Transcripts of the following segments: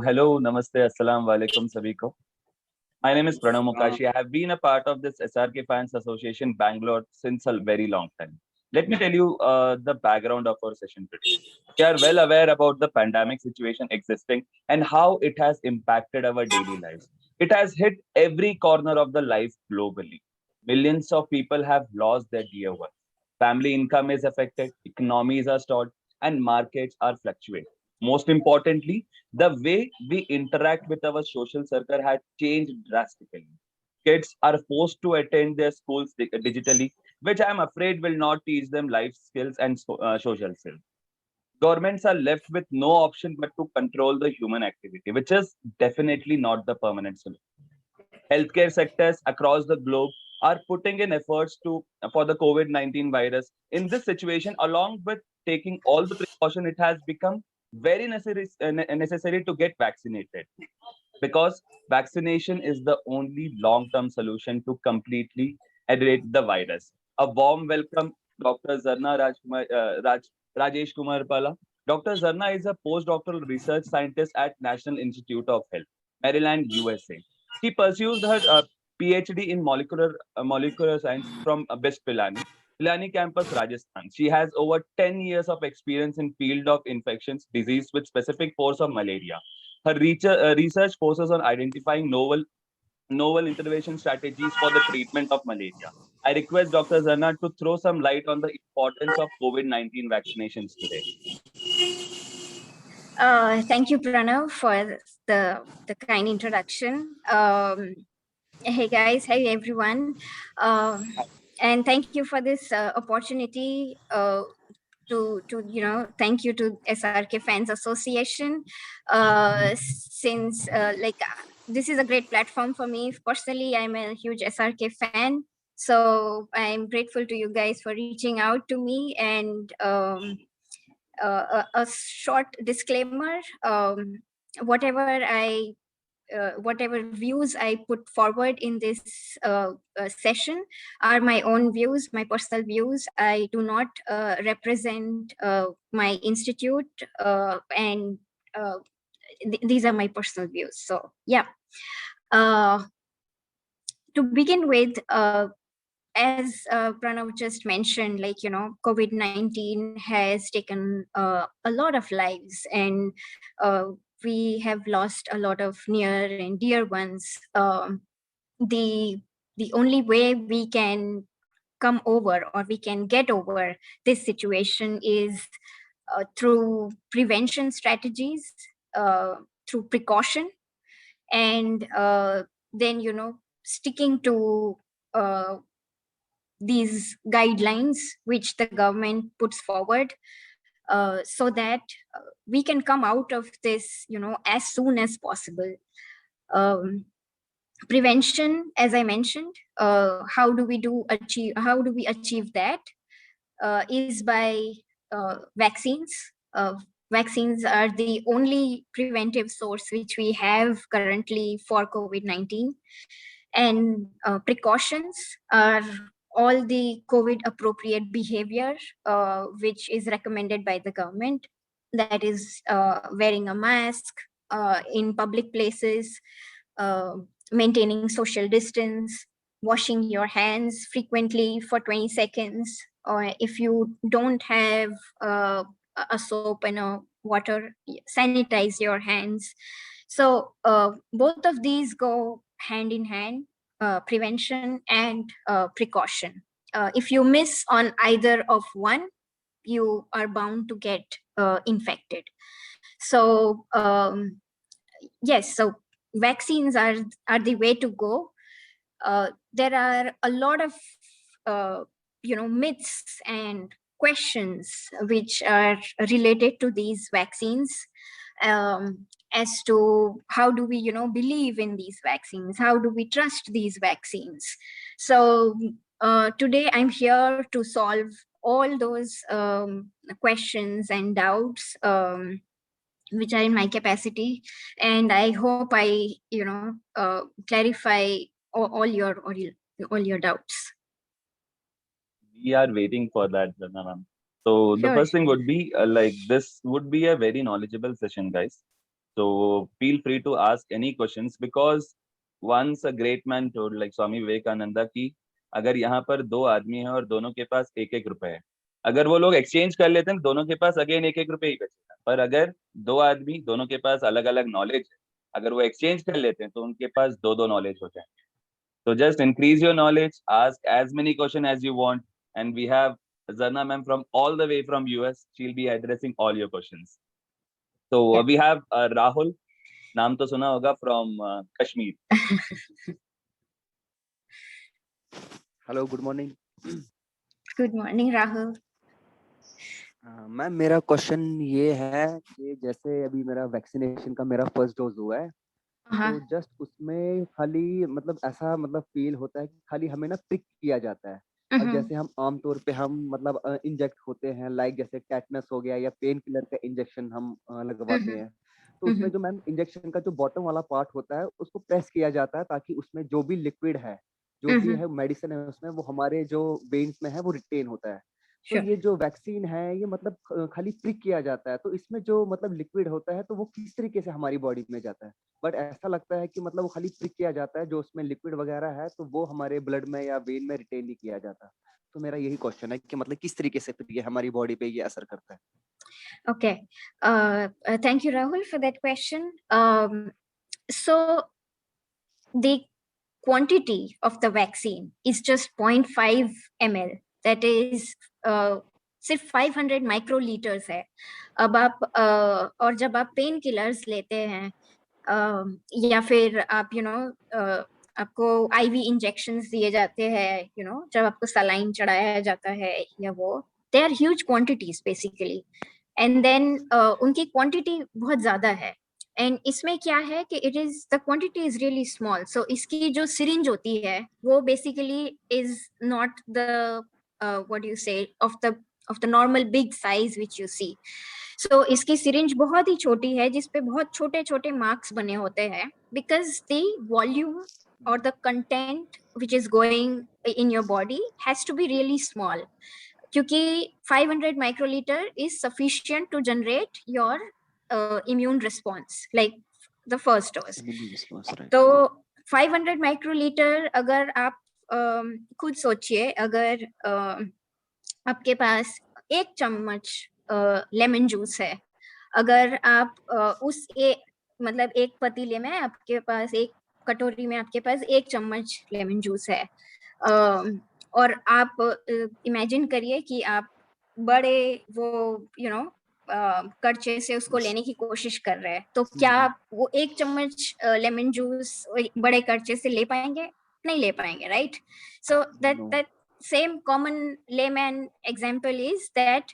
hello, namaste, assalam walaikum sabhi ko. My name is Pranav Mukashi. I have been a part of this SRK Fans Association Bangalore since a very long time. Let me tell you the background of our session today. We are well aware about the pandemic situation existing and how it has impacted our daily lives. It has hit every corner of the life globally. Millions of people have lost their dear ones. Family income is affected, economies are stalled, and markets are fluctuating. Most importantly, the way we interact with our social circle has changed drastically. Kids are forced to attend their schools digitally, which I'm afraid will not teach them life skills and social skills. Governments are left with no option but to control the human activity, which is definitely not the permanent solution. Healthcare sectors across the globe are putting in efforts to for the COVID-19 virus. In this situation, along with taking all the precaution, it has become very necessary to get vaccinated because vaccination is the only long-term solution to completely eradicate the virus. A warm welcome, Dr. Zarna Rajesh Kumar Pala. Dr. Zarna is a postdoctoral research scientist at National Institute of Health, Maryland, USA. She pursues her PhD in molecular science from BIST Pilani campus, Rajasthan. She has over 10 years of experience in field of infections, disease with specific force of malaria. Her research focuses on identifying novel intervention strategies for the treatment of malaria. I request Dr. Zana to throw some light on the importance of COVID-19 vaccinations today. Thank you, Pranav, for the kind introduction. Hey guys, hey everyone, and thank you for this opportunity. Thank you to SRK Fans Association, since this is a great platform for me. Personally, I'm a huge SRK fan, so I'm grateful to you guys for reaching out to me. And a short disclaimer: whatever I whatever views I put forward in this session are my own views, my personal views. I do not represent my institute, and these are my personal views. So, yeah. To begin with, as Pranav just mentioned, COVID-19 has taken a lot of lives, and we have lost a lot of near and dear ones. The only way we can come over, or we can get over this situation, is through prevention strategies, through precaution, and then sticking to these guidelines which the government puts forward, so that we can come out of this as soon as possible. Prevention, as I mentioned, how do we achieve that? Is by vaccines. Vaccines are the only preventive source which we have currently for COVID-19. And precautions are all the COVID appropriate behavior which is recommended by the government. That is wearing a mask in public places, maintaining social distance, washing your hands frequently for 20 seconds, or if you don't have a soap and a water, sanitize your hands. So both of these go hand in hand, prevention and precaution. If you miss on either of one, you are bound to get infected. So yes, so vaccines are the way to go. There are a lot of myths and questions which are related to these vaccines, as to how do we believe in these vaccines, how do we trust these vaccines. So today I'm here to solve all those questions and doubts, which are in my capacity, and I hope I clarify all your doubts. We are waiting for that, Zarna ma'am. So the Sure. first thing would be this would be a very knowledgeable session, guys. So feel free to ask any questions because once a great man told, like Swami Vivekananda, कि अगर यहाँ पर दो आदमी हैं और दोनों के पास एक एक रुपए है, अगर वो लोग एक्सचेंज कर लेते हैं दोनों के पास अगेन एक एक रुपए ही बचेगा। पर अगर दो आदमी दोनों के पास अलग अलग नॉलेज है, अगर वो एक्सचेंज कर लेते हैं तो उनके पास दो दो नॉलेज हो जाएंगे। So just increase your knowledge, ask as many questions as you want, and we have Zarna ma'am from all the way from US. She'll be addressing all your questions. So Yeah. we have Rahul, नाम तो सुना होगा, from Kashmir. Hello, good morning. Good morning, Rahul. Ma'am, मेरा question ये है कि जैसे अभी मेरा वैक्सीनेशन का मेरा फर्स्ट डोज हुआ है, तो जस्ट उसमें खाली मतलब ऐसा मतलब फील होता है कि खाली हमें ना प्रिक किया जाता है। और जैसे हम आमतौर पे हम मतलब इंजेक्ट होते हैं, लाइक जैसे टेटनस हो गया या पेन किलर का इंजेक्शन हम लगवाते हैं, तो उसमें जो मैम इंजेक्शन का जो बॉटम वाला पार्ट होता है उसको प्रेस किया जाता है ताकि उसमें जो भी लिक्विड है, जो भी है मेडिसिन है उसमें, वो हमारे जो वेन्स में है वो रिटेन होता है। तो Sure. ये जो वैक्सीन है ये मतलब खाली प्रिक किया जाता है, तो इसमें जो मतलब लिक्विड होता है तो वो किस तरीके से हमारी बॉडी में जाता है? बट ऐसा लगता है कि मतलब वो खाली प्रिक किया जाता है, जो उसमें लिक्विड वगैरह है तो वो हमारे ब्लड में या वेन में रिटेन नहीं किया जाता। तो मेरा यही क्वेश्चन है कि मतलब किस तरीके से फिर ये हमारी बॉडी पे ये असर करता है? Okay. Thank you, Rahul, for that question. So the quantity of the vaccine is just 0.5 ml. That is सिर्फ 500 माइक्रोलीटर्स है। अब आप और जब आप पेन किलर्स लेते हैं या फिर आप आपको आईवी इंजेक्शंस दिए जाते हैं, जब आपको सलाइन चढ़ाया जाता है या वो, they are huge quantities basically, and then उनकी क्वांटिटी बहुत ज्यादा है। एंड इसमें क्या है कि it is the quantity is really small, so इसकी जो सिरिंज होती है वो basically is not the what you say of the normal big size which you see. So इसकी सिरिंज बहुत ही छोटी है जिसपे बहुत छोटे छोटे मार्क्स बने होते हैं, बिकॉज द वॉल्यूम और the content which is going in your body has to be really small, क्योंकि 500 microlitre is sufficient to generate your immune response like the first dose. तो 500 माइक्रोलीटर अगर आप खुद सोचिए, अगर आपके पास एक चम्मच लेमन जूस है, अगर आप उस मतलब एक पतीले में आपके पास, एक कटोरी में आपके पास एक चम्मच लेमन जूस है, और आप इमेजिन करिए कि आप बड़े वो करचे से उसको लेने की कोशिश कर रहे हैं, तो क्या आप वो एक चम्मच लेमन जूस बड़े करचे से ले पाएंगे? नहीं ले पाएंगे, right? So that same common layman example is that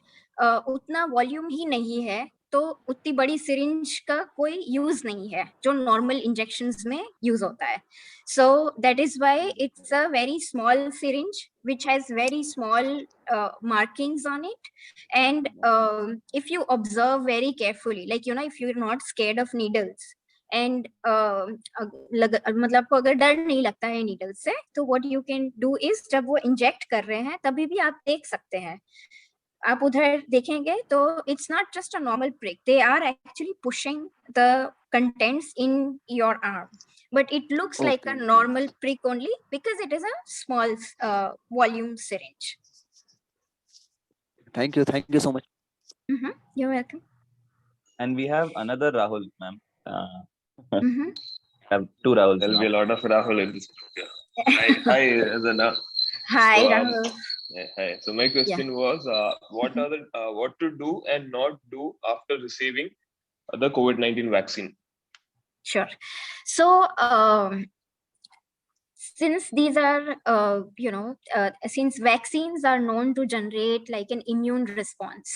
उतना वॉल्यूम ही नहीं है तो उतनी बड़ी सिरिंज का कोई यूज नहीं है जो नॉर्मल इंजेक्शंस में यूज होता है। So that is why it's a very small syringe which has very small markings on it, and if you observe very carefully, like if you're not scared of needles and मतलब आपको अगर डर नहीं लगता है needle से, तो what you can do is जब वो इंजेक्ट कर रहे हैं तभी भी आप देख सकते हैं, आप उधर देखेंगे तो it's not just a normal prick, they are actually pushing the contents in your arm, but it looks like a normal prick only because it is a small volume syringe. Thank you so much. You're welcome. And we have another Rahul, ma'am. Have two Rahuls. There'll now. be a lot of Rahul in this group. Yeah. Hi, Zana. Hi, So, Rahul. Hi. So my question was, what are the what to do and not do after receiving the COVID-19 vaccine? Sure. So since these are since vaccines are known to generate like an immune response,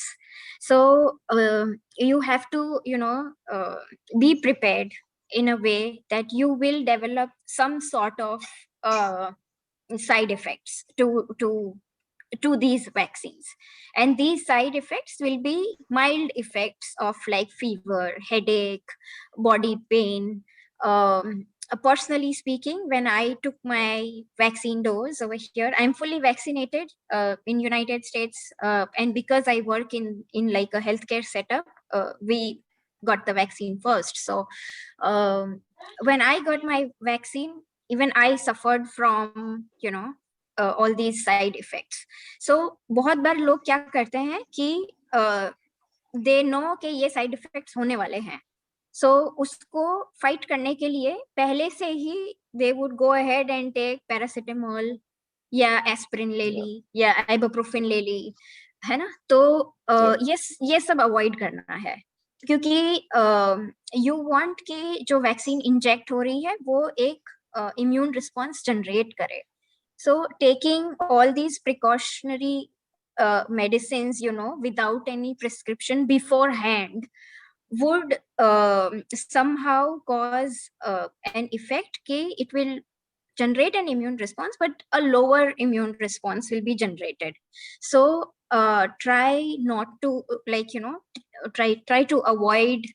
so you have to be prepared in a way that you will develop some sort of side effects to these vaccines, and these side effects will be mild effects of like fever, headache, body pain. Personally speaking, when I took my vaccine dose over here, I'm fully vaccinated in United States, and because I work in like a healthcare setup, got the vaccine first. So when I got my vaccine, even I suffered from, you know, all these side effects. So बहुत बार लोग क्या करते हैं कि they know कि ये side effects होने वाले हैं. So उसको fight करने के लिए पहले से ही they would go ahead and take paracetamol या aspirin ले ली या ibuprofen ले ली, है ना? तो ये सब avoid करना है, क्योंकि you want कि जो vaccine inject हो रही है वो एक immune response generate करे. So taking all these precautionary medicines, you know, without any prescription beforehand would somehow cause an effect कि it will generate an immune response, but a lower immune response will be generated. So try not to, like, you know, try to avoid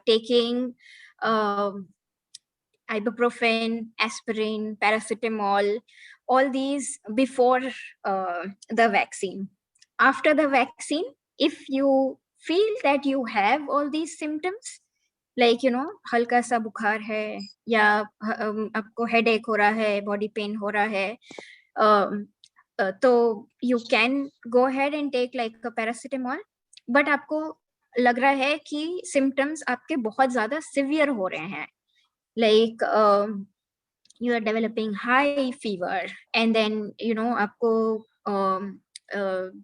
taking ibuprofen, aspirin, paracetamol, all these before the vaccine. After the vaccine, if you feel that you have all these symptoms, like, you know, हल्का सा बुखार है या आपको headache हो रहा है, body pain हो रहा है, तो you can go ahead and take like a paracetamol. But आपको लग रहा है कि symptoms आपके बहुत ज़्यादा severe हो रहे हैं, like you are developing high fever, and then, you know, आपको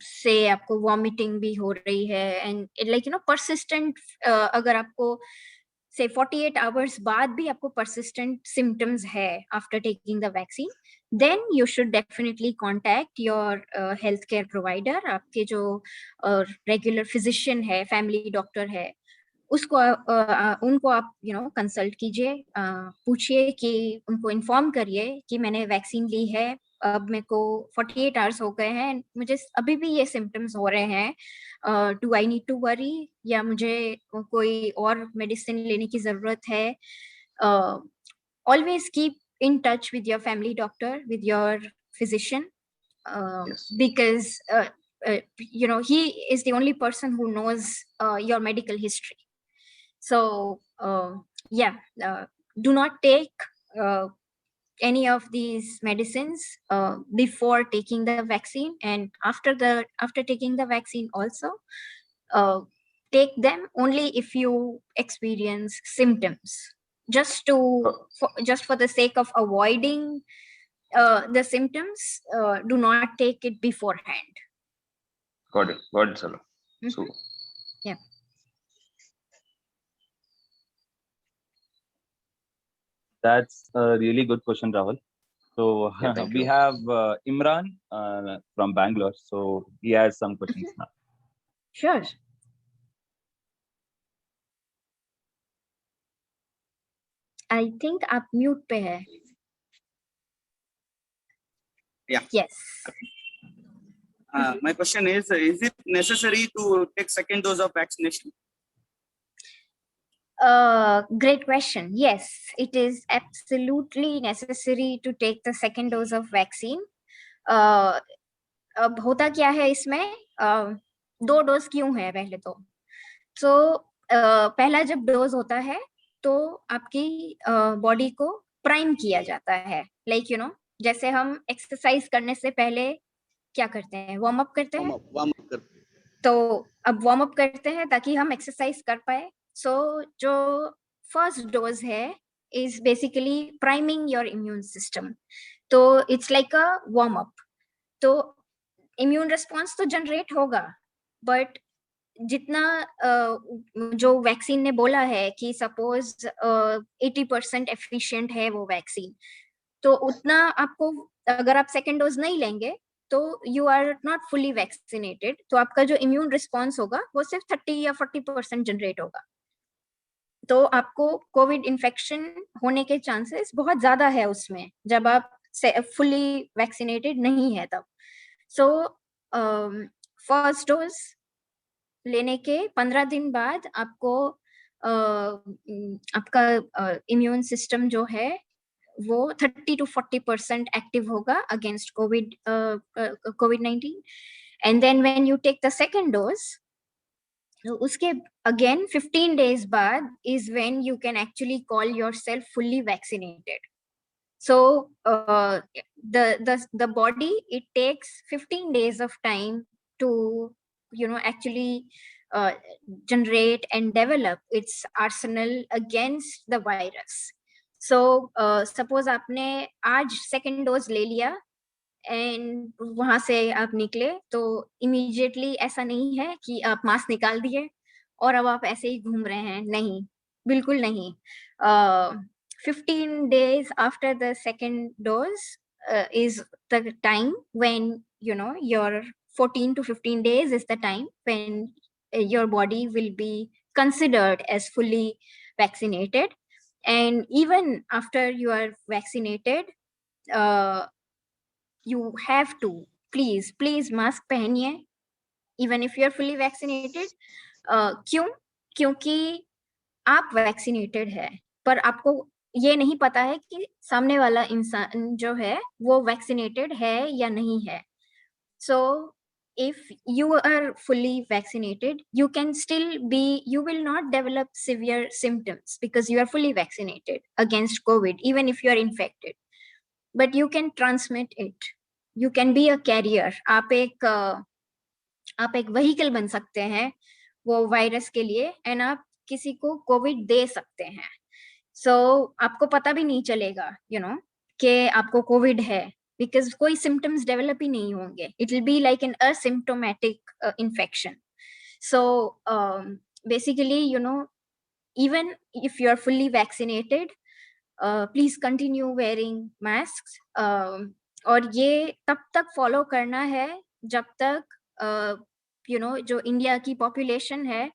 से आपको vomiting भी हो रही है, and like, you know, persistent, अगर आपको say 48 hours बाद भी आपको persistent symptoms है after taking the vaccine, then you should definitely contact your healthcare provider. आपके जो regular physician है, family doctor है, उसको उनको आप, you know, consult कीजिए, पूछिए कि उनको inform करिए कि मैंने vaccine ली है, अब मेरे को 48 hours हो गए हैं, मुझे अभी भी ये symptoms हो रहे हैं, do I need to worry या मुझे कोई और medicine लेने की जरूरत है? Always keep in touch with your family doctor, with your physician, because you know, he is the only person who knows your medical history. So do not take any of these medicines before taking the vaccine, and after taking the vaccine also take them only if you experience symptoms, just for the sake of avoiding the symptoms. Do not take it beforehand. Got it, Salam. So yeah. That's a really good question, Rahul. So we have Imran from Bangalore. So he has some questions now. Sure. I think आप mute पे है. Yeah. Yes. My question is it necessary to take second dose of vaccination? Great question. Yes, it is absolutely necessary to take the second dose of vaccine. अब होता क्या है इसमें, 2 dose क्यों है पहले तो पहला जब डोज होता है तो आपकी बॉडी को प्राइम किया जाता है, लाइक, यू नो, जैसे हम एक्सरसाइज करने से पहले क्या करते हैं, वार्म अप करते हैं, तो अब वार्म अप करते हैं ताकि हम एक्सरसाइज कर पाए. सो जो फर्स्ट डोज है is basically priming your immune system. तो it's like a warm up. तो immune response तो generate होगा, but जितना जो वैक्सीन ने बोला है कि सपोज 80% एफिशिएंट है वो वैक्सीन, तो उतना आपको, अगर आप सेकेंड डोज नहीं लेंगे तो you are not fully vaccinated, तो आपका जो इम्यून रिस्पॉन्स होगा वो सिर्फ 30 या 40% जनरेट होगा, तो आपको कोविड इन्फेक्शन होने के चांसेस बहुत ज्यादा है उसमें जब आप फुली वैक्सीनेटेड नहीं है तब. सो फर्स्ट डोज लेने के 15 दिन बाद आपको आपका इम्यून सिस्टम जो है वो 30 to 40% एक्टिव होगा against COVID-19, and then when you take the second dose, उसके again 15 days बाद is when you can actually call yourself fully vaccinated. So the body, it takes 15 days of time to actually generate and develop its arsenal against the virus. So suppose आपने आज second dose ले लिया and वहां से आप निकले, तो immediately ऐसा नहीं है कि आप मास्क निकाल दिए और अब आप ऐसे ही घूम रहे हैं, नहीं, बिल्कुल नहीं. 15 days after the second dose is the time when your 14 to 15 days is the time when your body will be considered as fully vaccinated. And even after you are vaccinated, you have to please mask पहनिए even if you are fully vaccinated. क्यों? क्योंकि आप vaccinated है, पर आपको ये नहीं पता है कि सामने वाला इंसान जो है वो vaccinated है या नहीं है. So if you are fully vaccinated, you will not develop severe symptoms because you are fully vaccinated against COVID, even if you are infected. But you can transmit it. You can be a carrier. आप एक vehicle बन सकते हैं वो virus के लिए, and आप किसी को कोविड दे सकते हैं. So आपको पता भी नहीं चलेगा कि आपको कोविड है, because कोई symptoms develop ही नहीं होंगे. It will be like an asymptomatic infection. So basically even if you are fully vaccinated, please continue wearing masks. और ये तब तक फॉलो करना है जब तक जो इंडिया की पॉपुलेशन है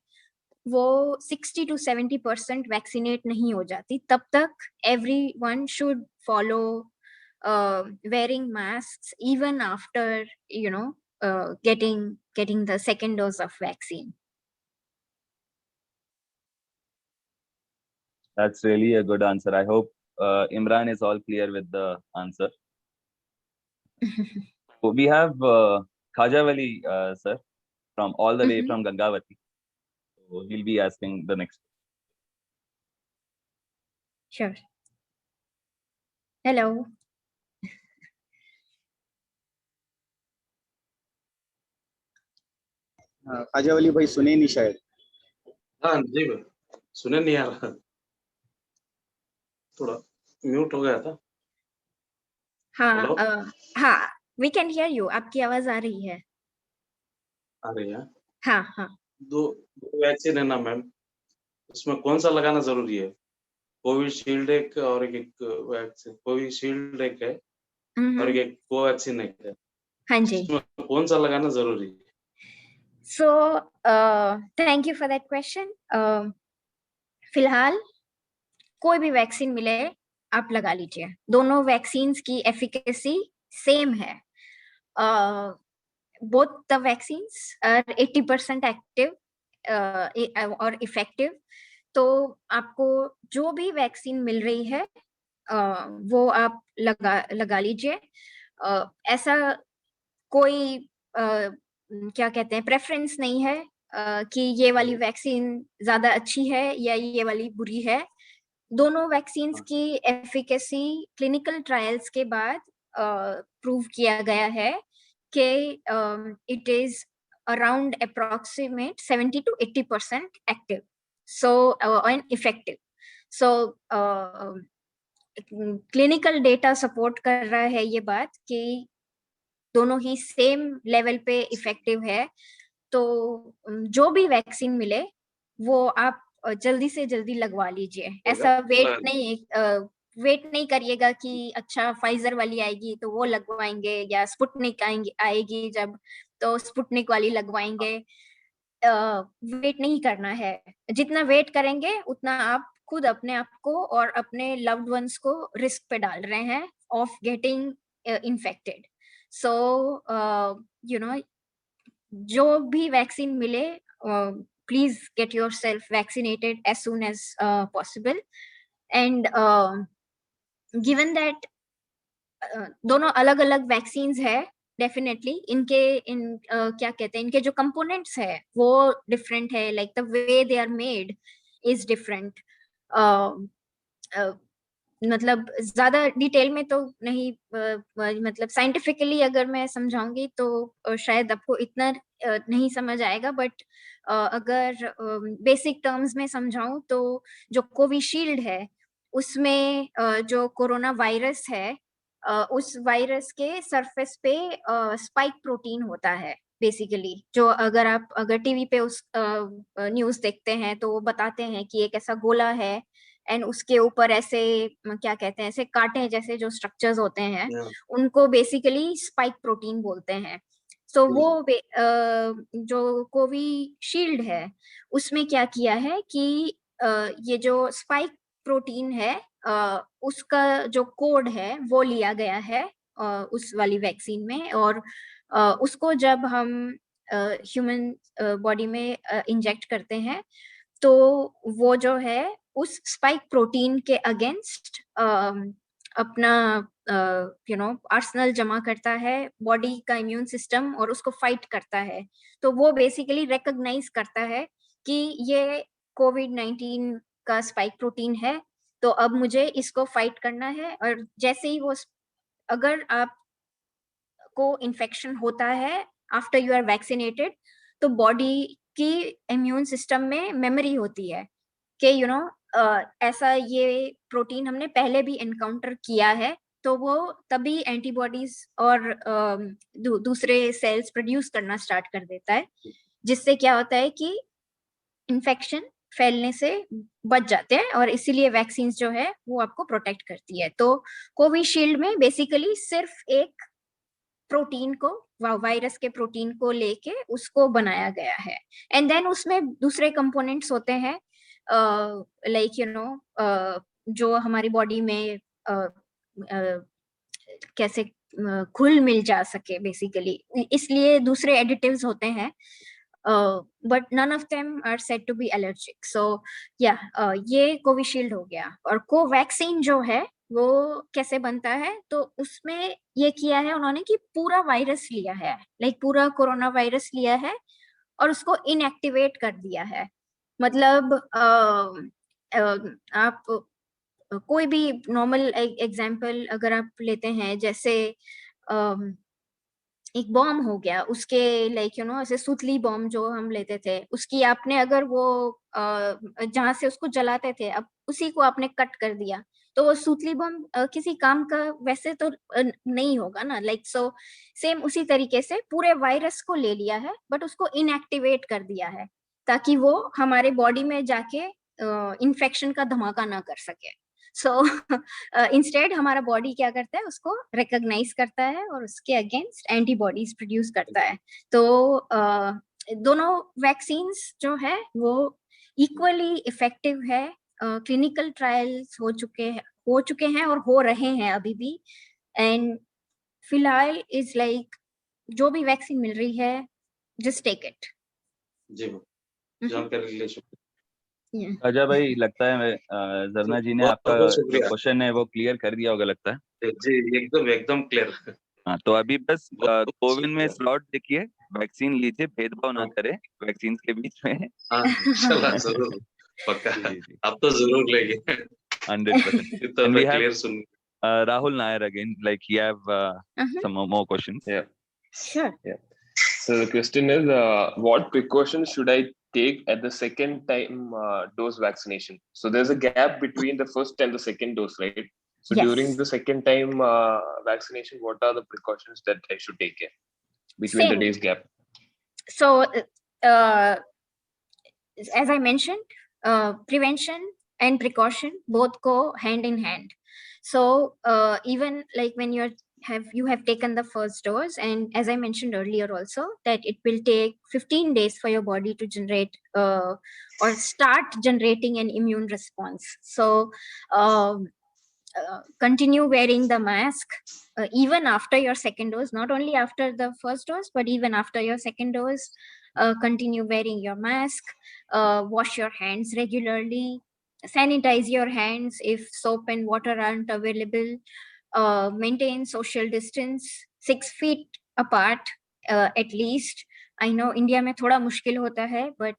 वो 60 to 70% वैक्सीनेट नहीं हो जाती, तब तक everyone should follow wearing masks even after getting the second dose of vaccine. That's really a good answer. I hope Imran is all clear with the answer. So we have Khaja Wali sir from all the way from Gangavati. So he'll be asking the next. Sure. Hello. खाजा वाली भाई सुने नहीं शायद. हाँ जी भाई, सुने नहीं आ रहा, थोड़ा म्यूट हो गया था. हाँ हाँ, we can hear you. आपकी आवाज आ रही है. आ रही है. हाँ हाँ. दो वैक्सीन है ना मैम, उसमें कौन सा लगाना जरूरी है? कोविशील्ड एक और एक वैक्सीन, कोविशील्ड एक है और एक कोवैक्सीन एक है. हाँ जी. इसमें कौन सा लगाना जरूरी है? So thank you for that question. फिलहाल कोई भी वैक्सीन मिले आप लगा लीजिए. दोनों वैक्सीन्स की एफिकेसी सेम है. Both the vaccines are 80% active और इफेक्टिव. तो आपको जो भी वैक्सीन मिल रही है वो आप लगा लीजिए. ऐसा कोई क्या कहते हैं प्रेफरेंस नहीं है कि ये वाली वैक्सीन ज्यादा अच्छी है या ये वाली बुरी है. दोनों वैक्सीन्स की एफिकेसी क्लिनिकल ट्रायल्स के बाद प्रूव किया गया है कि it is around approximate 70 to 80% active, so and effective. So clinical data support कर रहा है ये बात कि दोनों ही सेम लेवल पे इफेक्टिव है. तो जो भी वैक्सीन मिले वो आप जल्दी से जल्दी लगवा लीजिए. ऐसा वेट नहीं करिएगा कि अच्छा फाइजर वाली आएगी तो वो लगवाएंगे या स्पुटनिक आएगी जब तो स्पुटनिक वाली लगवाएंगे. वेट नहीं करना है. जितना वेट करेंगे उतना आप खुद अपने आप को और अपने लव्ड वंस को रिस्क पे डाल रहे हैं ऑफ गेटिंग इन्फेक्टेड. So जो भी वैक्सीन मिले please get yourself vaccinated as soon as possible. And given that दोनों अलग अलग वैक्सीन्स है डेफिनेटली क्या कहते हैं, इनके जो कंपोनेंट्स है वो डिफरेंट है, like the way they are made is different. मतलब ज्यादा डिटेल में तो नहीं, मतलब साइंटिफिकली अगर मैं समझाऊंगी तो शायद आपको इतना नहीं समझ आएगा, बट अगर बेसिक टर्म्स में समझाऊं तो जो कोविशील्ड है उसमें जो कोरोना वायरस है, उस वायरस के सरफेस पे स्पाइक प्रोटीन होता है बेसिकली। जो अगर टीवी पे उस न्यूज देखते हैं तो वो बताते हैं कि एक ऐसा गोला है एंड उसके ऊपर ऐसे क्या कहते हैं, ऐसे कांटे जैसे जो स्ट्रक्चर्स होते हैं उनको बेसिकली स्पाइक प्रोटीन बोलते हैं। सो वो जो कोविशील्ड है उसमें क्या किया है कि ये जो स्पाइक प्रोटीन है उसका जो कोड है वो लिया गया है उस वाली वैक्सीन में, और उसको जब हम ह्यूमन बॉडी में इंजेक्ट करते हैं तो वो जो है उस स्पाइक प्रोटीन के अगेंस्ट अपना आर्सनल जमा करता है बॉडी का इम्यून सिस्टम, और उसको फाइट करता है। तो वो बेसिकली रिकॉग्नाइज करता है कि ये कोविड-19 का स्पाइक प्रोटीन है, तो अब मुझे इसको फाइट करना है। और जैसे ही अगर आप को इन्फेक्शन होता है आफ्टर यू आर वैक्सीनेटेड, तो बॉडी की इम्यून सिस्टम में मेमोरी होती है कि ऐसा ये प्रोटीन हमने पहले भी एनकाउंटर किया है, तो वो तभी एंटीबॉडीज और दूसरे सेल्स प्रोड्यूस करना स्टार्ट कर देता है, जिससे क्या होता है कि इन्फेक्शन फैलने से बच जाते हैं, और इसीलिए वैक्सीन जो है वो आपको प्रोटेक्ट करती है। तो कोविशील्ड में बेसिकली सिर्फ एक प्रोटीन को, वायरस के प्रोटीन को लेके उसको बनाया गया है, एंड देन उसमें दूसरे कंपोनेंट्स होते हैं लाइक जो हमारी बॉडी में कैसे घुल मिल जा सके बेसिकली, इसलिए दूसरे एडिटिव्स होते हैं, but none of them are said to be allergic. So या ये कोविशील्ड हो गया। और कोवैक्सीन जो है वो कैसे बनता है, तो उसमें ये किया है उन्होंने कि पूरा वायरस लिया है, लाइक पूरा कोरोना वायरस लिया है और उसको इनएक्टिवेट कर दिया है। मतलब आप कोई भी नॉर्मल एग्जांपल अगर आप लेते हैं, जैसे एक बॉम्ब हो गया, उसके लाइक ऐसे सुतली बॉम्ब जो हम लेते थे, उसकी आपने अगर वो जहां से उसको जलाते थे, अब उसी को आपने कट कर दिया, तो वो सुतली बॉम्ब किसी काम का वैसे तो नहीं होगा ना। लाइक सो सेम उसी तरीके से पूरे वायरस को ले लिया है बट उसको इनएक्टिवेट कर दिया है, ताकि वो हमारे बॉडी में जाके इन्फेक्शन का धमाका ना कर सके। सो इंस्टेड हमारा बॉडी क्या करता है, उसको रिकॉग्नाइज करता है और उसके अगेंस्ट एंटीबॉडीज प्रोड्यूस करता है। तो दोनों वैक्सीन्स जो है वो इक्वली इफेक्टिव है। क्लिनिकल ट्रायल्स हो चुके हैं और हो रहे हैं अभी भी, एंड फिलहाल इज लाइक जो भी वैक्सीन मिल रही है जस्ट टेक इट। जी जानकारी के लिए शुक्रिया। अजय भाई, लगता है जरना जी ने आपका जो क्वेश्चन है वो क्लियर कर दिया होगा, लगता है। जी एकदम क्लियर। हाँ, तो अभी बस कोविन में स्लॉट देखिए, वैक्सीन लीजिए, भेदभाव ना करें वैक्सीन के बीच में। इंशाल्लाह जरूर, पक्का आप तो जरूर लेंगे 100%। And we have Rahul Nair again, like you have some more questions. Yeah. Sure. Yeah. So the question is, what precautions should I take at the second time dose vaccination? So there's a gap between the first and the second dose, right? So Yes. during the second time vaccination, what are the precautions that I should take care between the days gap? So as I mentioned, prevention and precaution both go hand in hand. So even like when you have taken the first dose, and as I mentioned earlier also, that it will take 15 days for your body to generate or start generating an immune response. So continue wearing the mask even after your second dose, not only after the first dose but even after your second dose. Continue wearing your mask, wash your hands regularly, sanitize your hands if soap and water aren't available, maintain social distance 6 feet apart, at least. I know India में थोड़ा मुश्किल होता है, but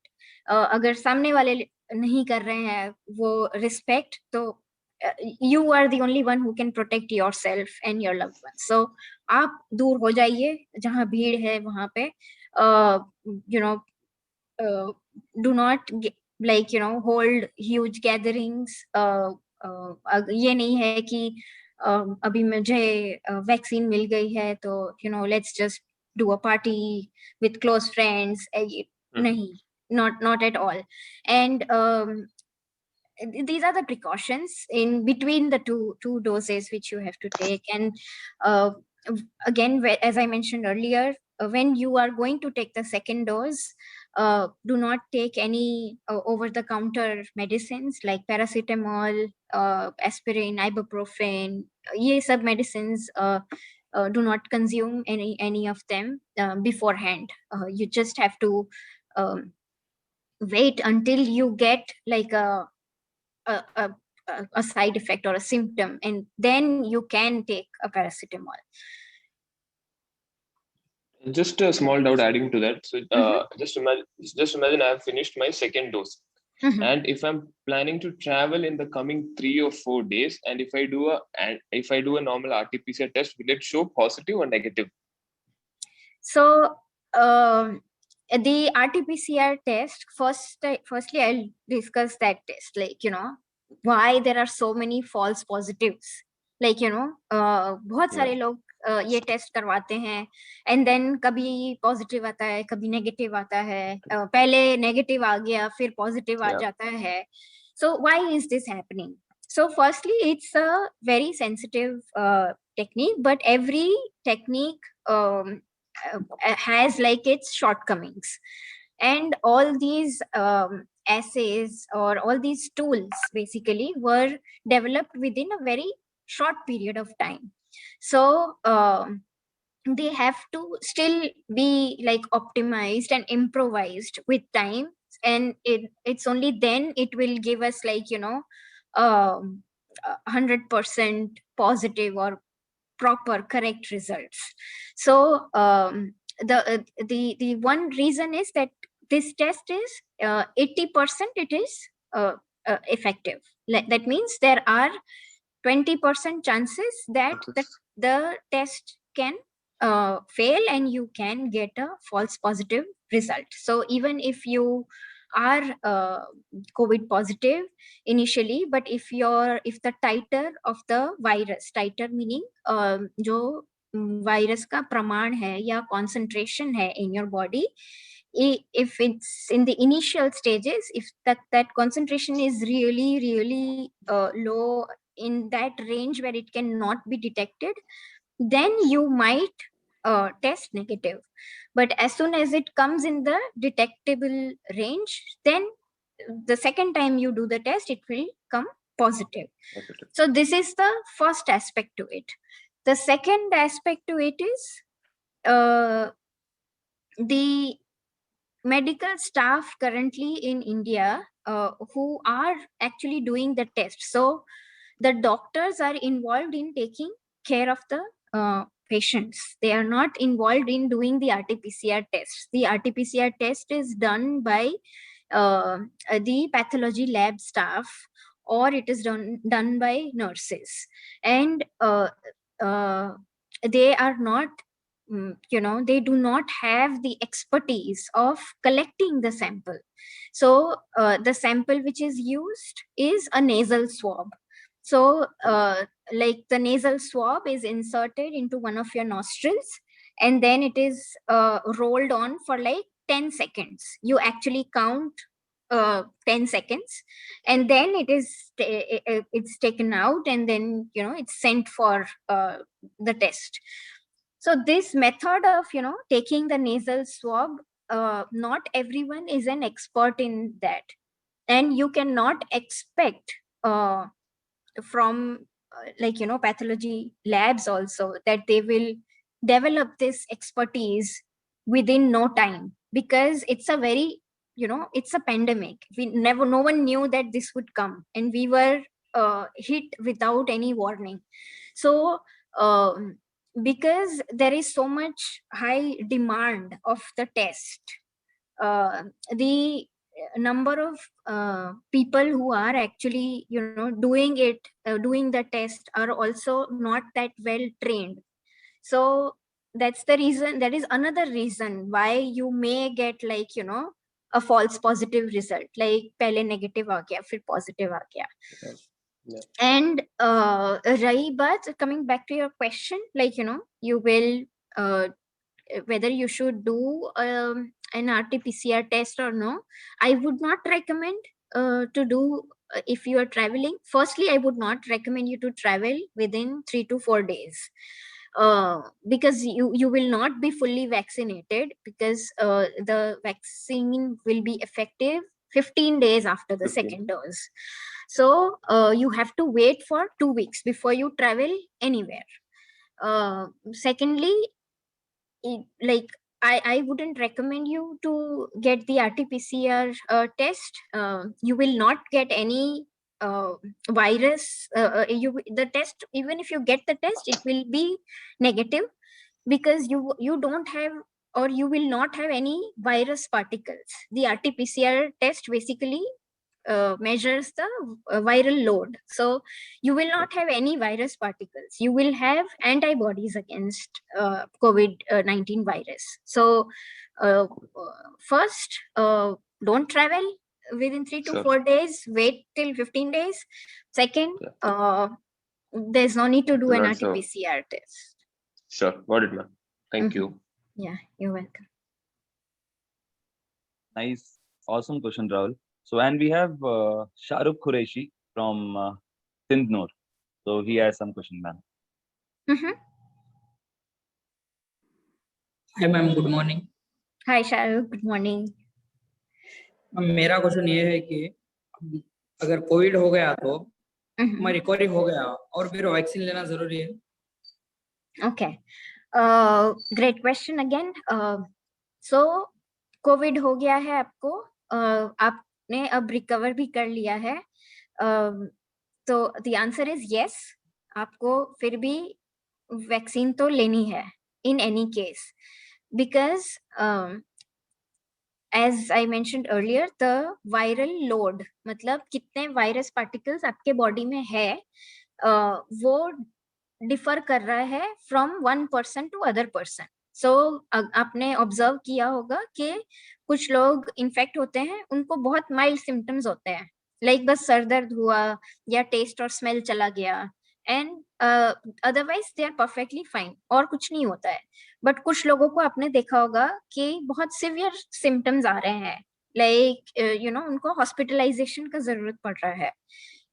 अगर सामने वाले नहीं कर रहे हैं वो respect, तो you are the only one who can protect yourself and your loved ones. So आप दूर हो जाइए, जहाँ भीड़ है वहाँ पे, you know, do not like, you know, hold huge gatherings. ये नहीं है कि अभी मुझे वैक्सीन मिल गई है तो, you know, let's just do a party with close friends. नहीं, not at all. And these are the precautions in between the two doses which you have to take. And again, as I mentioned earlier, when you are going to take the second dose, do not take any over-the-counter medicines like paracetamol, aspirin, ibuprofen. Ye sab medicines, do not consume any of them beforehand. You just have to wait until you get like a side effect or a symptom, and then you can take a paracetamol. Just a small doubt adding to that. So just imagine I have finished my second dose. And if I'm planning to travel in the coming 3 or 4 days, and if I do a normal RT-PCR test, will it show positive or negative? So the RT-PCR test, firstly I'll discuss that test, like, you know, why there are so many false positives. Like, you know, बहुत सारे लोग ये test करवाते हैं, and then कभी positive आता है, कभी नेगेटिव आता है, पहले नेगेटिव आ गया फिर पॉजिटिव आ जाता है. So why is this happening? So firstly, it's a very sensitive technique, but every technique has like its shortcomings. And all these assays or all these tools basically were developed within a very short period of time. So they have to still be like optimized and improvised with time, and it's only then it will give us like, you know, 100% positive or proper correct results. So the one reason is that this test is 80% it is effective. That means there are 20% chances that the test can fail and you can get a false positive result. So even if you are COVID positive initially, but if the titer of the virus, titer meaning जो virus का प्रमाण है या concentration है in your body, if it's in the initial stages, if that concentration is really low, in that range where it cannot be detected, then you might test negative. But as soon as it comes in the detectable range, then the second time you do the test, it will come positive. So this is the first aspect to it. The second aspect to it is the medical staff currently in India who are actually doing the test. So the doctors are involved in taking care of the patients. They are not involved in doing the RT-PCR tests. The RT-PCR test is done by the pathology lab staff, or it is done by nurses. And they are not, you know, they do not have the expertise of collecting the sample. So the sample which is used is a nasal swab. So like the nasal swab is inserted into one of your nostrils, and then it is rolled on for like 10 seconds. You actually count 10 seconds, and then it's taken out, and then, you know, it's sent for the test. So this method of, you know, taking the nasal swab, not everyone is an expert in that, and you cannot expect from like, you know, pathology labs also that they will develop this expertise within no time, because it's a very, you know, it's a pandemic. No one knew that this would come, and we were hit without any warning. So because there is so much high demand of the test. The number of people who are actually, doing the test are also not that well trained. So that's the reason. That is another reason why you may get like, a false positive result, like pehle negative aa gaya, fir positive aa gaya. Yeah. And Rahi, but coming back to your question, like, you will whether you should do an RT-PCR test or no, I would not recommend to do if you are traveling. Firstly, I would not recommend you to travel within 3 to 4 days. Because you will not be fully vaccinated, because the vaccine will be effective 15 days after the 15. second dose. So you have to wait for 2 weeks before you travel anywhere. Secondly, like I wouldn't recommend you to get the RT-PCR test. You will not get any virus. The test, even if you get the test, it will be negative, because you don't have, or you will not have any virus particles. The RT-PCR test basically measures the viral load. So you will not have any virus particles. You will have antibodies against COVID-19 virus. So first, don't travel within 3 to Sure. 4 days. Wait till 15 days. Second, Yeah. there's no need to do an Lots of- RT-PCR test. Sure, got it, ma'am. Thank you. Yeah, you're welcome. Nice, awesome question, Rahul. So, and we have Shahrukh Qureshi from Sindh. So he has some question, ma'am. Hi ma'am, good morning. Hi Shahrukh, good morning. मेरा question ये है कि अगर Covid हो गया तो मैं recovery हो गया और फिर वैक्सीन लेना जरूरी है? Okay, great question again. So Covid हो गया है आपको, आपने अब रिकवर भी कर लिया है, तो द आंसर इज यस, आपको फिर भी वैक्सीन तो लेनी है in any case, because as I mentioned earlier, the viral load, मतलब कितने वायरस पार्टिकल्स आपके बॉडी में है, वो डिफर कर रहा है from one person to other person. So आपने ऑब्जर्व किया होगा कि कुछ लोग इन्फेक्ट होते हैं, उनको बहुत माइल्ड सिम्टम्स होते हैं, लाइक बस सर दर्द हुआ या टेस्ट और स्मेल चला गया, and otherwise they are perfectly fine, और कुछ नहीं होता है. बट कुछ लोगों को आपने देखा होगा कि बहुत सिवियर सिम्टम्स आ रहे हैं, लाइक उनको हॉस्पिटलाइजेशन का जरूरत पड़ रहा है.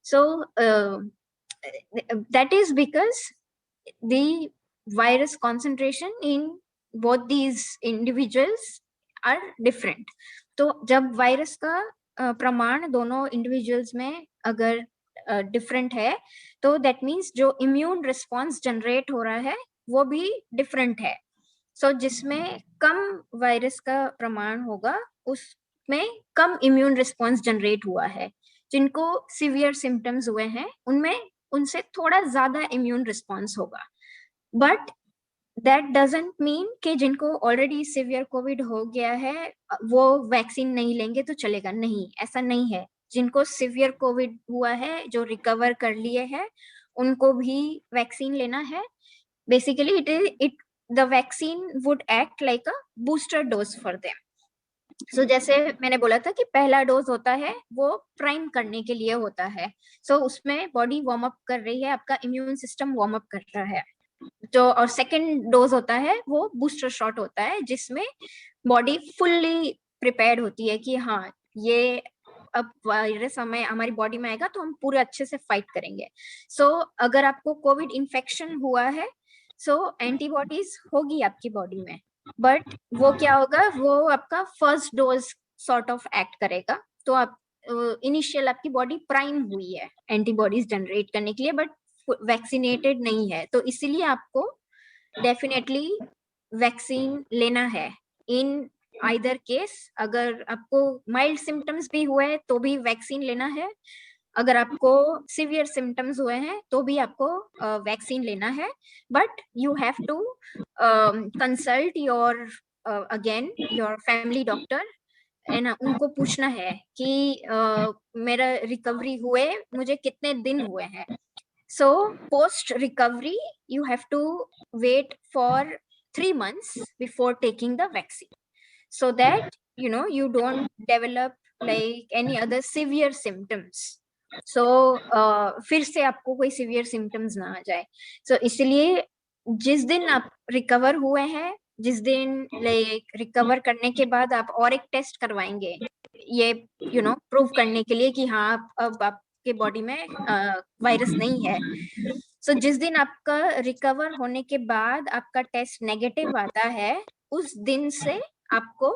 सो that is because the virus concentration in both these individuals are different. तो जब वायरस का प्रमाण दोनों इंडिविजुअल्स में अगर डिफरेंट है, तो दैट मीन्स जो इम्यून रिस्पॉन्स जनरेट हो रहा है वो भी डिफरेंट है. सो जिसमें कम वायरस का प्रमाण होगा उसमें कम इम्यून रिस्पॉन्स जनरेट हुआ है. जिनको सिवियर सिम्टम्स हुए हैं उनमें उनसे थोड़ा ज्यादा इम्यून रिस्पॉन्स होगा. बट दैट डजंट मीन कि जिनको ऑलरेडी सिवियर कोविड हो गया है वो वैक्सीन नहीं लेंगे तो चलेगा. नहीं, ऐसा नहीं है. जिनको सिवियर कोविड हुआ है, जो रिकवर कर लिए हैं, उनको भी वैक्सीन लेना है. Basically the vaccine would act like a booster dose for them. So जैसे मैंने बोला था कि पहला डोज होता है वो प्राइम करने के लिए होता है. सो उसमें बॉडी वार्म अप कर रही है, आपका इम्यून सिस्टम वार्म अप कर रहा है. जो और सेकंड डोज होता है वो बूस्टर शॉट होता है, जिसमें बॉडी फुल्ली प्रिपेयर्ड होती है कि हाँ, ये अब वायरस हमारी बॉडी में आएगा तो हम पूरे अच्छे से फाइट करेंगे. सो अगर आपको कोविड इन्फेक्शन हुआ है, सो एंटीबॉडीज होगी आपकी बॉडी में, बट वो क्या होगा, वो आपका first dose sort of act करेगा. तो आप इनिशियल आपकी बॉडी प्राइम हुई है एंटीबॉडीज जनरेट करने के लिए, बट वैक्सीनेटेड नहीं है. तो इसीलिए आपको डेफिनेटली वैक्सीन लेना है. इन आइदर केस, अगर आपको माइल्ड सिम्टम्स भी हुए तो भी वैक्सीन लेना है, अगर आपको सिवियर सिम्टम्स हुए हैं तो भी आपको वैक्सीन लेना है, but you have to consult your again your family doctor, है ना, उनको पूछना है कि मेरा रिकवरी हुए मुझे कितने दिन हुए हैं. So post recovery, you have to wait for 3 months before taking the vaccine, so that you don't develop like any other severe symptoms. So फिर से आपको कोई severe symptoms ना आ जाए. So इसलिए जिस दिन आप recover हुए हैं, जिस दिन like recover करने के बाद आप और एक test करवाएंगे, ये prove करने के लिए कि हाँ अब आपके बॉडी में वायरस नहीं है. सो जिस दिन आपका रिकवर होने के बाद आपका टेस्ट नेगेटिव आता है, उस दिन से आपको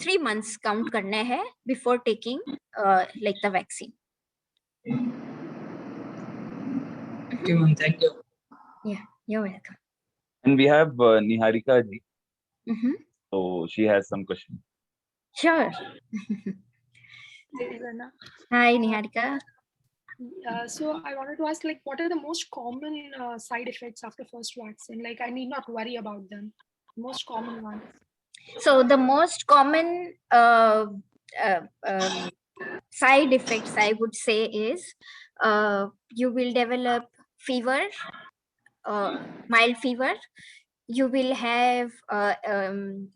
3 months काउंट करने हैं before taking like the vaccine. Okay, ma'am. Thank you. Yeah, you're welcome. And we have Niharika ji. Mm-hmm. So she has some questions. Sure. Hi, Niharika. So I wanted to ask, like, what are the most common side effects after first vaccine? Like, I need not worry about them. Most common ones. So the most common side effects I would say is you will develop fever, mild fever. You will have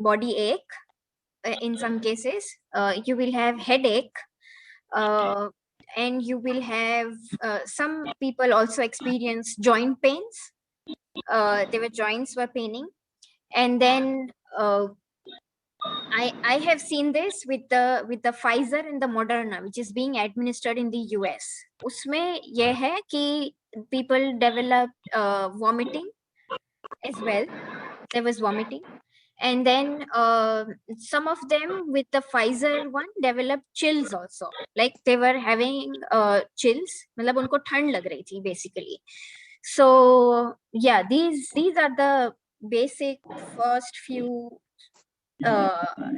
body ache in some cases. You will have headache. And you will have some people also experience joint pains. Their joints were paining. And then I have seen this with the Pfizer and the Moderna, which is being administered in the US. उसमें यह है कि people developed vomiting as well. There was vomiting. And then some of them with the Pfizer one developed chills also. Like they were having chills. मतलब उनको ठंड लग रही थी basically. So yeah, these are the basic first few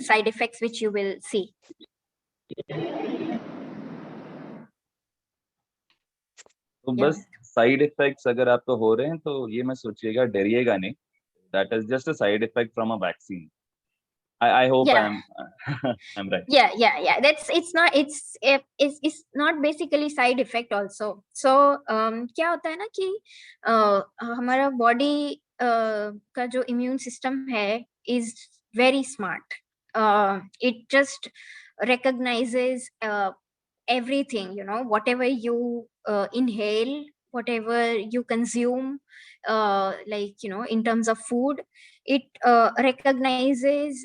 side effects which you will see. तो बस side effects अगर आपको हो रहे हैं तो ये मत सोचिएगा, डरिएगा नहीं. That is just a side effect from a vaccine. I hope Yeah. I'm right. Yeah. It's not basically side effect also. So क्या होता है ना कि हमारा बॉडी का जो इम्यून सिस्टम है is very smart. It just recognizes everything, whatever you inhale, whatever you consume, like in terms of food, it recognizes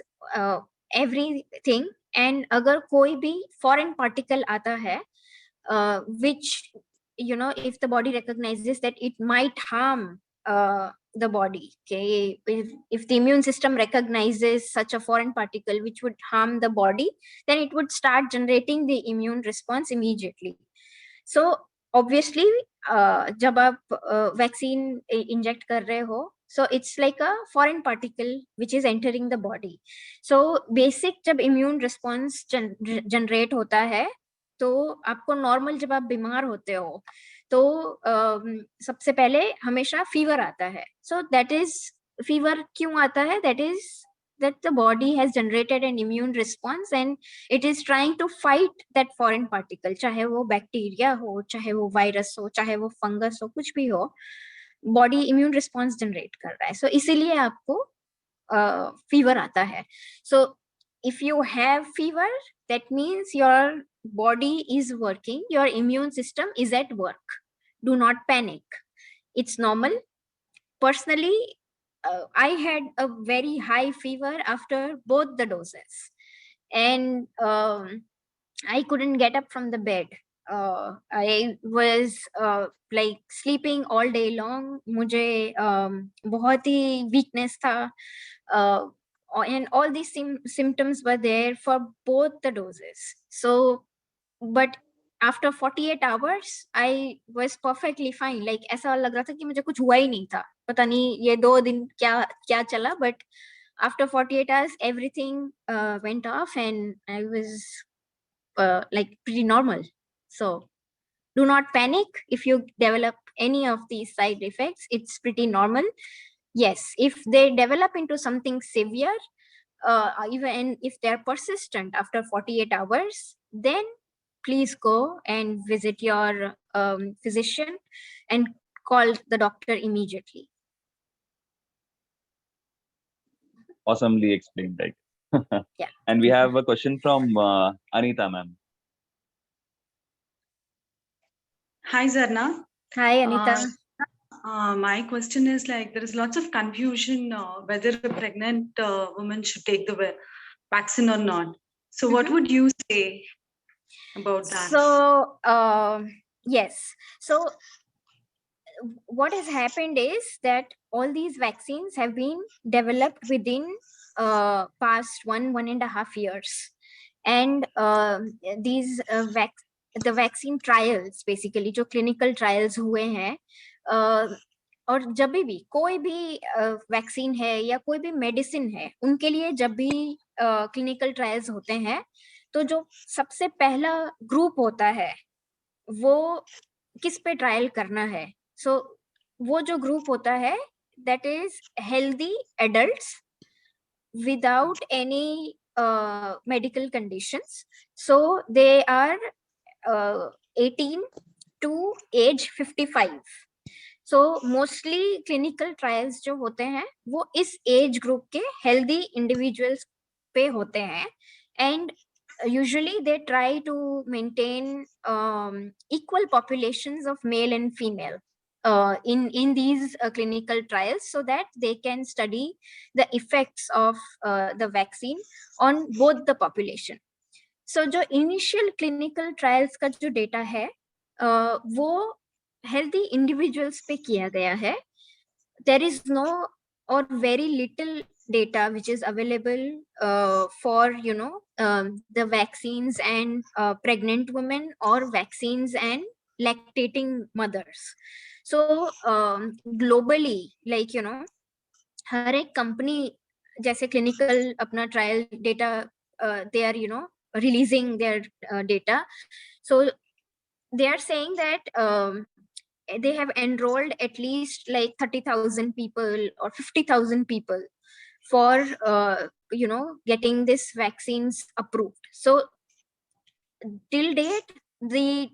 everything. And अगर कोई भी foreign particle आता है, which if the body recognizes that it might harm the body, okay, if the immune system recognizes such a foreign particle which would harm the body, then it would start generating the immune response immediately. So obviously जब आप vaccine inject कर रहे हो, so it's like a foreign particle which is entering the body. So basic जब immune response generate होता है, तो आपको नॉर्मल जब आप बीमार होते हो तो सबसे पहले हमेशा फीवर आता है. सो दैट इज फीवर क्यों आता है? That is that the body has generated an immune response and it is trying to fight that foreign particle, चाहे वो बैक्टीरिया हो, चाहे वो वायरस हो, चाहे वो फंगस हो, कुछ भी हो, बॉडी इम्यून रिस्पॉन्स जनरेट कर रहा है. सो इसीलिए आपको फीवर आता है. सो if you have fever, that means your body is working, your immune system is at work. Do not panic. It's normal. Personally, I had a very high fever after both the doses, and I couldn't get up from the bed. I was like sleeping all day long. मुझे बहुत ही weakness था. And all these symptoms were there for both the doses. So, but after 48 hours, I was perfectly fine. Like ऐसा लग रहा था कि मुझे कुछ हुआ ही नहीं था. पता नहीं ये 2 दिन क्या चला, but after 48 hours, everything went off and I was like pretty normal. So do not panic if you develop any of these side effects. It's pretty normal. Yes, if they develop into something severe, even if they're persistent after 48 hours, then please go and visit your physician and call the doctor immediately. Awesomely explained, right? Yeah. And we have a question from Anita, ma'am. Hi, Zarna. Hi, Anita. My question is like, there is lots of confusion whether a pregnant woman should take the vaccine or not. So what would you say about that? So, yes. So what has happened is that all these vaccines have been developed within past 1.5 years. And these the vaccine trials, basically, जो clinical trials हुए हैं, और जब भी कोई भी vaccine है या कोई भी मेडिसिन है, उनके लिए जब भी क्लिनिकल ट्रायल्स होते हैं, तो जो सबसे पहला ग्रुप होता है वो किस पे ट्रायल करना है. सो वो जो ग्रुप होता है, that is healthy adults without any medical conditions. So they are 18 to age 55. So mostly clinical trials जो होते हैं वो इस age group के healthy individuals पे होते हैं, and usually they try to maintain equal populations of male and female in these clinical trials, so that they can study the effects of the vaccine on both the population. So जो initial clinical trials का जो data है वो healthy individuals पे किया गया है. There is no or very little data which is available for the vaccines and pregnant women or vaccines and lactating mothers. So globally, like हर एक company जैसे clinical अपना trial data they are releasing their data. So they are saying that they have enrolled at least like 30,000 people or 50,000 people for getting this vaccines approved. So till date, the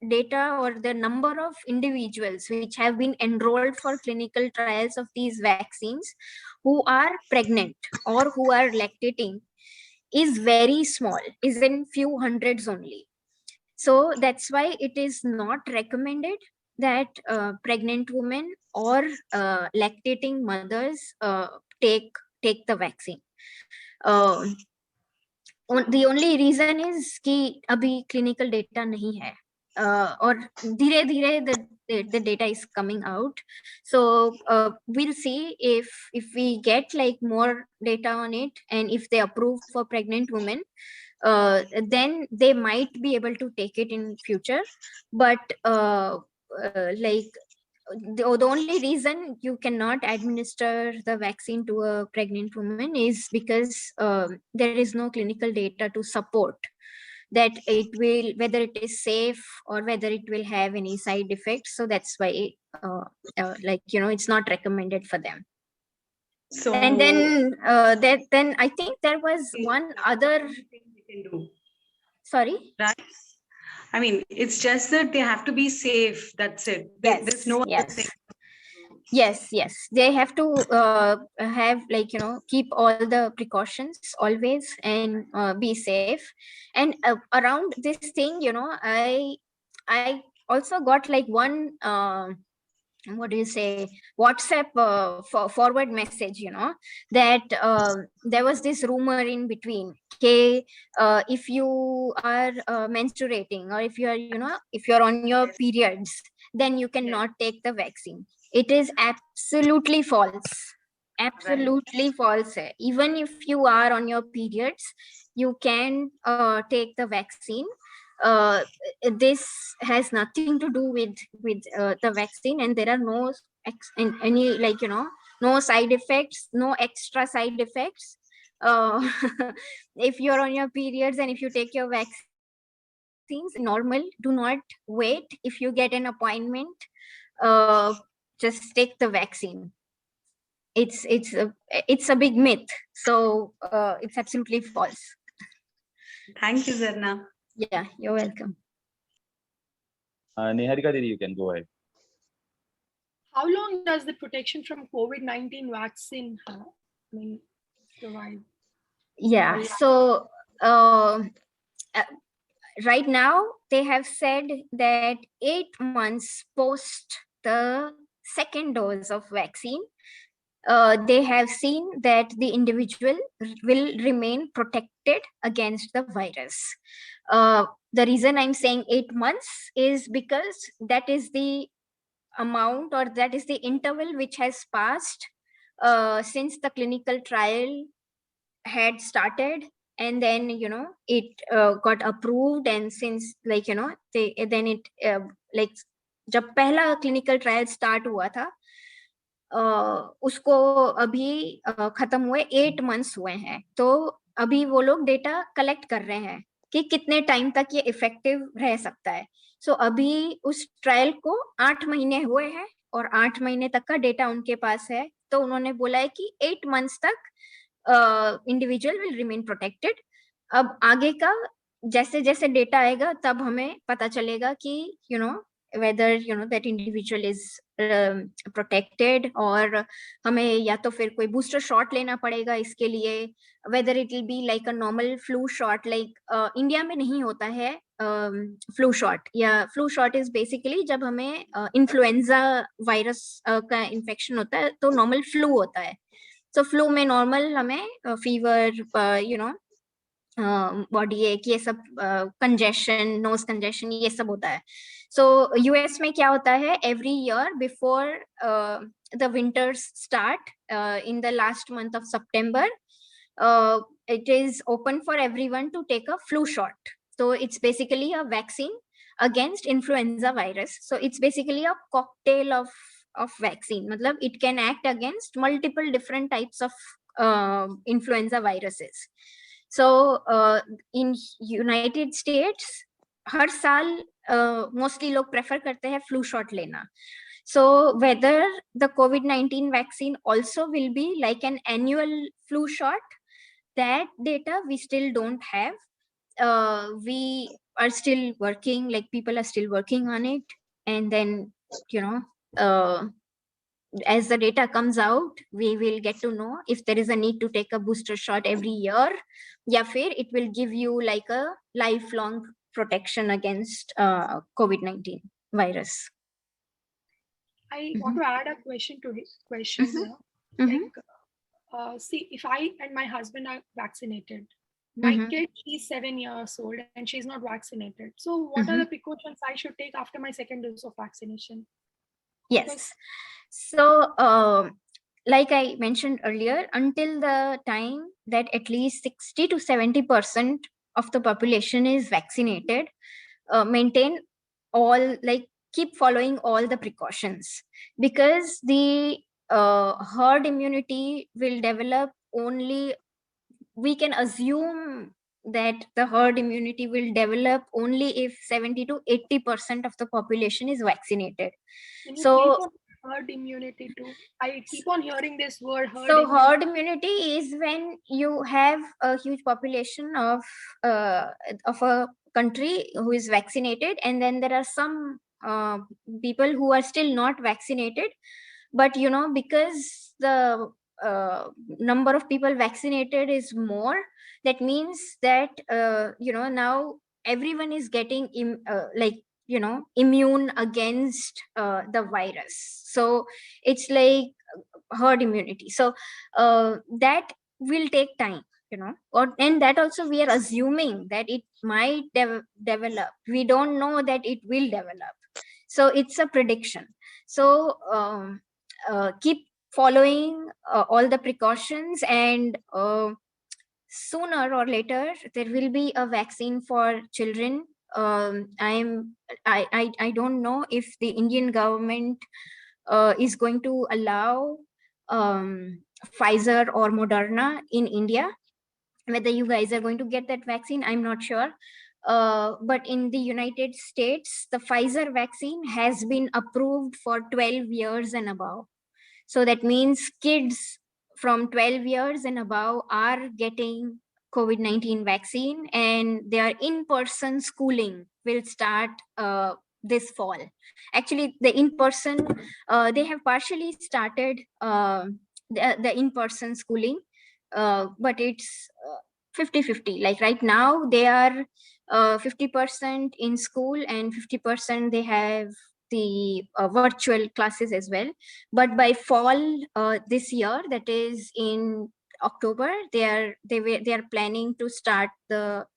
data or the number of individuals which have been enrolled for clinical trials of these vaccines who are pregnant or who are lactating is very small, is in few hundreds only. So that's why it is not recommended that pregnant women or lactating mothers take the vaccine. The only reason is कि अभी clinical data नहीं है, और धीरे धीरे the data is coming out. So we'll see if we get like more data on it, and if they approve for pregnant women, then they might be able to take it in future. But like the only reason you cannot administer the vaccine to a pregnant woman is because there is no clinical data to support that it will, whether it is safe or whether it will have any side effects. So that's why it's not recommended for them. So and then then I think there was one other thing we can do. Sorry, Right? I mean, it's just that they have to be safe. That's it. Yes, there's no other thing. Yes, they have to have keep all the precautions always and be safe. And around this thing, I also got like one what do you say, WhatsApp forward message, that there was this rumor in between, okay, if you are menstruating, or if you are if you're on your periods, then you cannot take the vaccine. It is absolutely false. Absolutely false. Even if you are on your periods, you can take the vaccine. This has nothing to do with the vaccine, and there are no any no side effects, no extra side effects if you're on your periods and if you take your vaccine. vaccines normal. Do not wait. If you get an appointment, just take the vaccine. It's a big myth. So it's absolutely false. Thank you, Zarna. Yeah, you're welcome. Niharika Didi, you can go ahead. How long does the protection from COVID-19 vaccine provide? Yeah, so right now they have said that 8 months post the second dose of vaccine, they have seen that the individual will remain protected against the virus. The reason I'm saying 8 months is because that is the amount, or that is the interval which has passed since the clinical trial had started, and then it got approved, and since then it like जब पहला clinical trial start हुआ था उसको अभी खत्म हुए 8 months हुए हैं, तो अभी वो लोग डेटा कलेक्ट कर रहे हैं कि कितने टाइम तक ये इफेक्टिव रह सकता है. सो अभी उस ट्रायल को 8 महीने हुए हैं और 8 महीने तक का डेटा उनके पास है, तो उन्होंने बोला है कि 8 months तक इंडिविजुअल विल रिमेन प्रोटेक्टेड. अब आगे का जैसे जैसे डेटा आएगा तब हमें पता चलेगा कि whether that individual is protected, और हमें या तो फिर कोई बूस्टर शॉट लेना पड़ेगा इसके लिए, whether it will be like a normal flu shot, like India में नहीं होता है फ्लू शॉट. या फ्लू शॉट इज बेसिकली जब हमें इन्फ्लुएंजा वायरस का इन्फेक्शन होता है तो नॉर्मल फ्लू होता है. सो फ्लू में नॉर्मल हमें फीवर बॉडी एक ये सब कंजेशन, नोज कंजेशन, ये सब होता है. सो यूएस में क्या होता है, every year before the winters start in the last month of September, it is open for everyone to take a flu shot. So it's basically a vaccine against influenza virus. So it's basically a cocktail of vaccine. Matlab it can act against multiple different types of influenza viruses. So in United States हर साल mostly लोग prefer करते हैं flu shot लेना. So whether the COVID-19 vaccine also will be like an annual flu shot, that data we still don't have. We are still working, like people are still working on it, and then as the data comes out, we will get to know if there is a need to take a booster shot every year, ya fir it will give you like a lifelong protection against COVID-19 virus. I want to add a question to his question here. Like, see, if I and my husband are vaccinated, my kid, she's 7 years old and she's not vaccinated. So what are the precautions I should take after my second dose of vaccination? Yes. So like I mentioned earlier, until the time that at least 60 to 70% of the population is vaccinated, maintain all, like keep following all the precautions, because the herd immunity will develop only, we can assume that the herd immunity will develop only if 70 to 80% of the population is vaccinated. So herd immunity too, I keep on hearing this word herd so immunity. herd immunity is when you have a huge population of a country who is vaccinated, and then there are some people who are still not vaccinated, but because the number of people vaccinated is more, that means that now everyone is getting immune against the virus. So it's like herd immunity. So that will take time, and that also we are assuming that it might develop. We don't know that it will develop, so it's a prediction. So keep following all the precautions, and sooner or later there will be a vaccine for children. I don't know if the Indian government is going to allow Pfizer or Moderna in India. Whether you guys are going to get that vaccine, I'm not sure. But in the United States, the Pfizer vaccine has been approved for 12 years and above. So that means kids from 12 years and above are getting COVID-19 vaccine, and their in-person schooling will start this fall. Actually, the in-person, they have partially started the in-person schooling, but it's 50-50. Like right now, they are 50% in school and 50% they have the virtual classes as well. But by fall this year, that is in October, they are planning to start the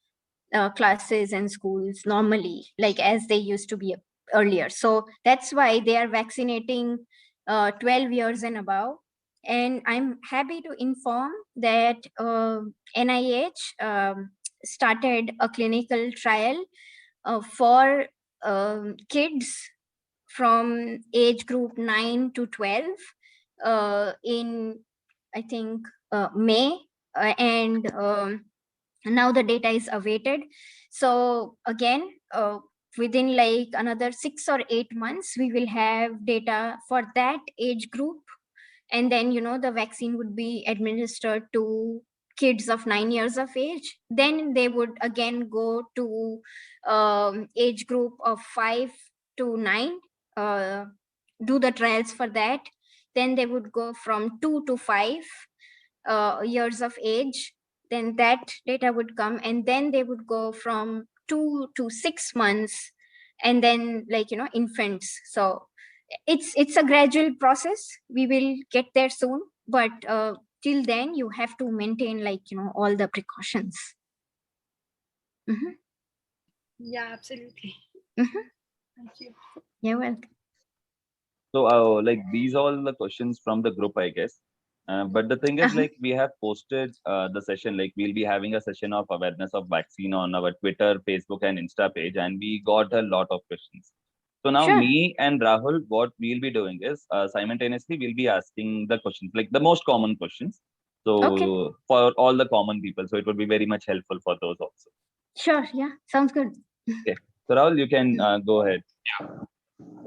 classes and schools normally, like as they used to be earlier. So that's why they are vaccinating 12 years and above. And I'm happy to inform that NIH started a clinical trial for kids from age group 9 to 12 in, I think, May. And now the data is awaited. So again, within like another 6 or 8 months, we will have data for that age group. And then, the vaccine would be administered to kids of 9 years of age. Then they would again go to age group of 5 to 9, do the trials for that. Then they would go from 2 to 5 years of age. Then that data would come, and then they would go from 2 to 6 months, and then infants. So it's a gradual process. We will get there soon, but till then you have to maintain all the precautions. Yeah, absolutely. Thank you. You're welcome. So like these all the questions from the group, I guess. But the thing is, like, we have posted the session, like we'll be having a session of awareness of vaccine on our Twitter, Facebook, and Insta page, and we got a lot of questions. So now me and Rahul, what we'll be doing is simultaneously we'll be asking the questions, like the most common questions. So for all the common people, so it would be very much helpful for those also. Sure. Yeah. Sounds good. Okay. So Rahul, you can go ahead. Yeah.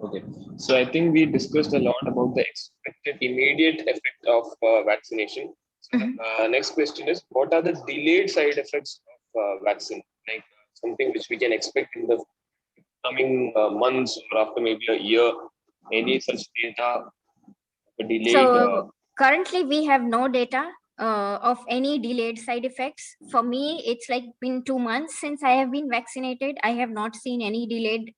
Okay. So I think we discussed a lot about the expected immediate effect of vaccination. So next question is, what are the delayed side effects of vaccine? Like something which we can expect in the coming months or after maybe a year, any such data delayed? So currently we have no data of any delayed side effects. For me, it's like been 2 months since I have been vaccinated. I have not seen any delayed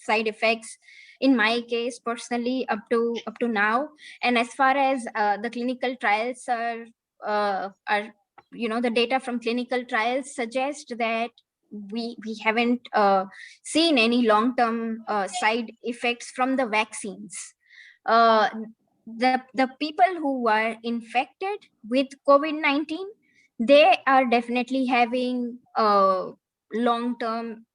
side effects in my case personally up to now. And as far as the clinical trials are the data from clinical trials suggest that we haven't seen any long-term side effects from the vaccines. The people who are infected with COVID-19, they are definitely having long-term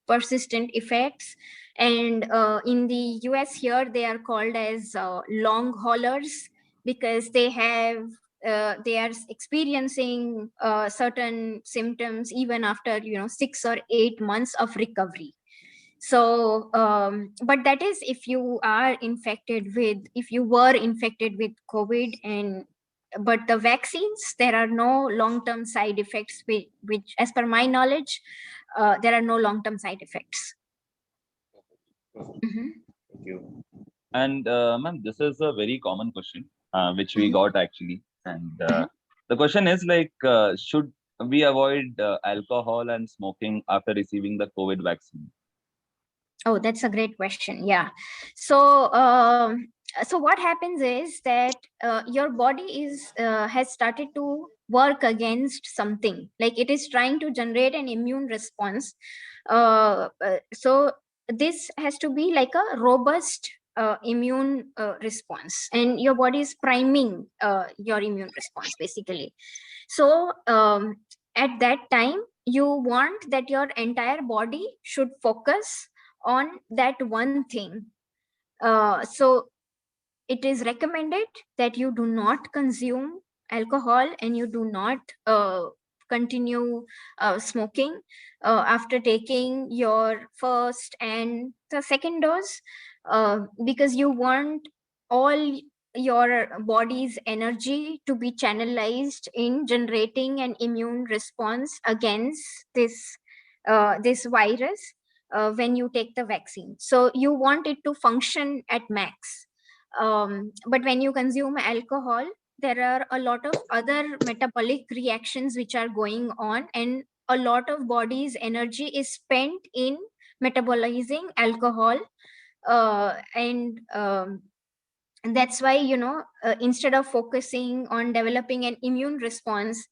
persistent effects. And in the US here, they are called as long haulers, because they are experiencing certain symptoms even after 6 or 8 months of recovery. So but that is if you were infected with COVID. But the vaccines, there are no long-term side effects, which as per my knowledge, there are no long-term side effects. Thank you. And ma'am, this is a very common question which we got actually. And the question is like, should we avoid alcohol and smoking after receiving the COVID vaccine? Oh, that's a great question. Yeah. So so what happens is that your body has started to work against something, like it is trying to generate an immune response. So this has to be like a robust immune response, and your body is priming your immune response basically. So at that time, you want that your entire body should focus on that one thing. So it is recommended that you do not consume alcohol and you do not continue smoking after taking your first and the second dose, because you want all your body's energy to be channelized in generating an immune response against this virus when you take the vaccine. So you want it to function at max. But when you consume alcohol, there are a lot of other metabolic reactions which are going on, and a lot of body's energy is spent in metabolizing alcohol. And that's why, instead of focusing on developing an immune response,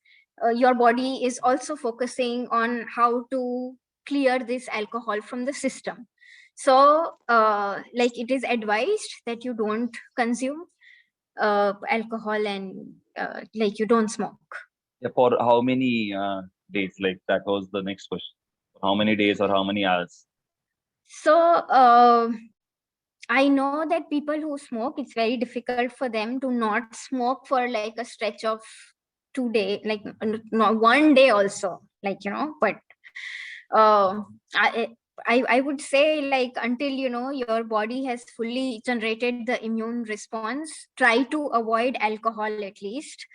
your body is also focusing on how to clear this alcohol from the system. So like, it is advised that you don't consume alcohol, and like, you don't smoke. Yeah, for how many days? Like, that was the next question. How many days or how many hours? So I know that people who smoke, it's very difficult for them to not smoke for like a stretch of 2 days, like not 1 day also, like, but I would say, like, until your body has fully generated the immune response, try to avoid alcohol at least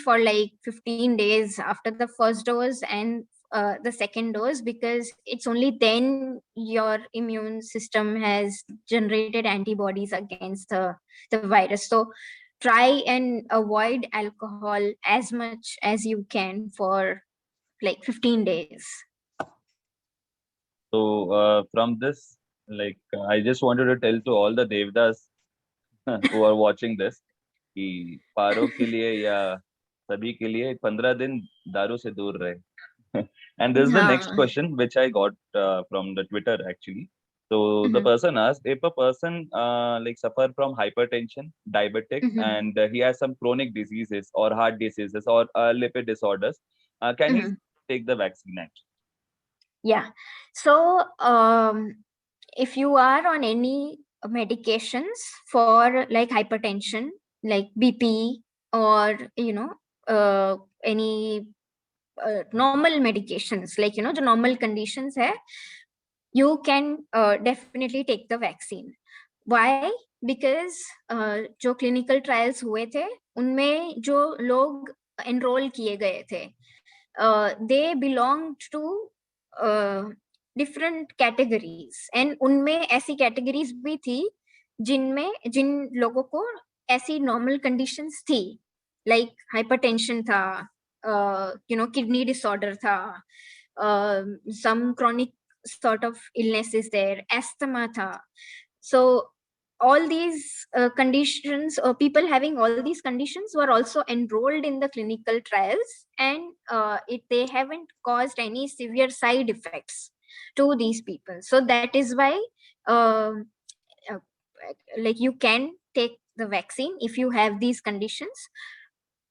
for like 15 days after the first dose and the second dose, because it's only then your immune system has generated antibodies against the virus. So try and avoid alcohol as much as you can for like 15 days. So from this, like, I just wanted to tell to all the Devdas who are watching this, कि पारो के लिए या सभी के लिए 15 दिन दारू से दूर रहे. And this is the next question which I got from the Twitter actually. So the person asked, if a person like suffer from hypertension, diabetic, and he has some chronic diseases or heart diseases or lipid disorders, can he take the vaccine actually? Yeah. So if you are on any medications for like hypertension, like BP, or any normal medications, like the normal conditions hai, you can definitely take the vaccine. Why? Because जो clinical trials हुए थे, उनमें जो लोग enroll किए गए थे, they belonged to different categories, and उनमें ऐसी categories भी थी जिन लोगों को ऐसी normal conditions थी, like hypertension था, kidney disorder tha, some chronic sort of illness is there, asthma tha. So all these conditions, or people having all these conditions, were also enrolled in the clinical trials, and they haven't caused any severe side effects to these people. So that is why like, you can take the vaccine if you have these conditions.